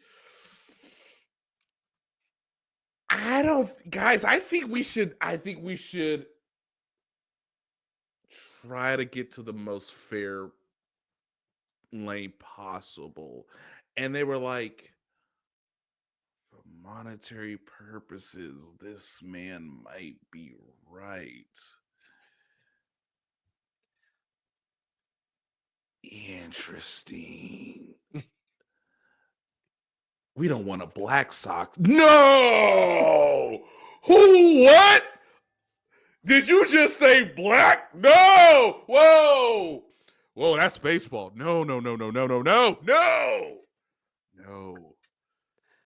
I think we should try to get to the most fair lane possible. And they were like, for monetary purposes, this man might be right. Interesting. We don't want a Black Sox. No! Who? What? Did you just say black? No! Whoa! Whoa, that's baseball. No.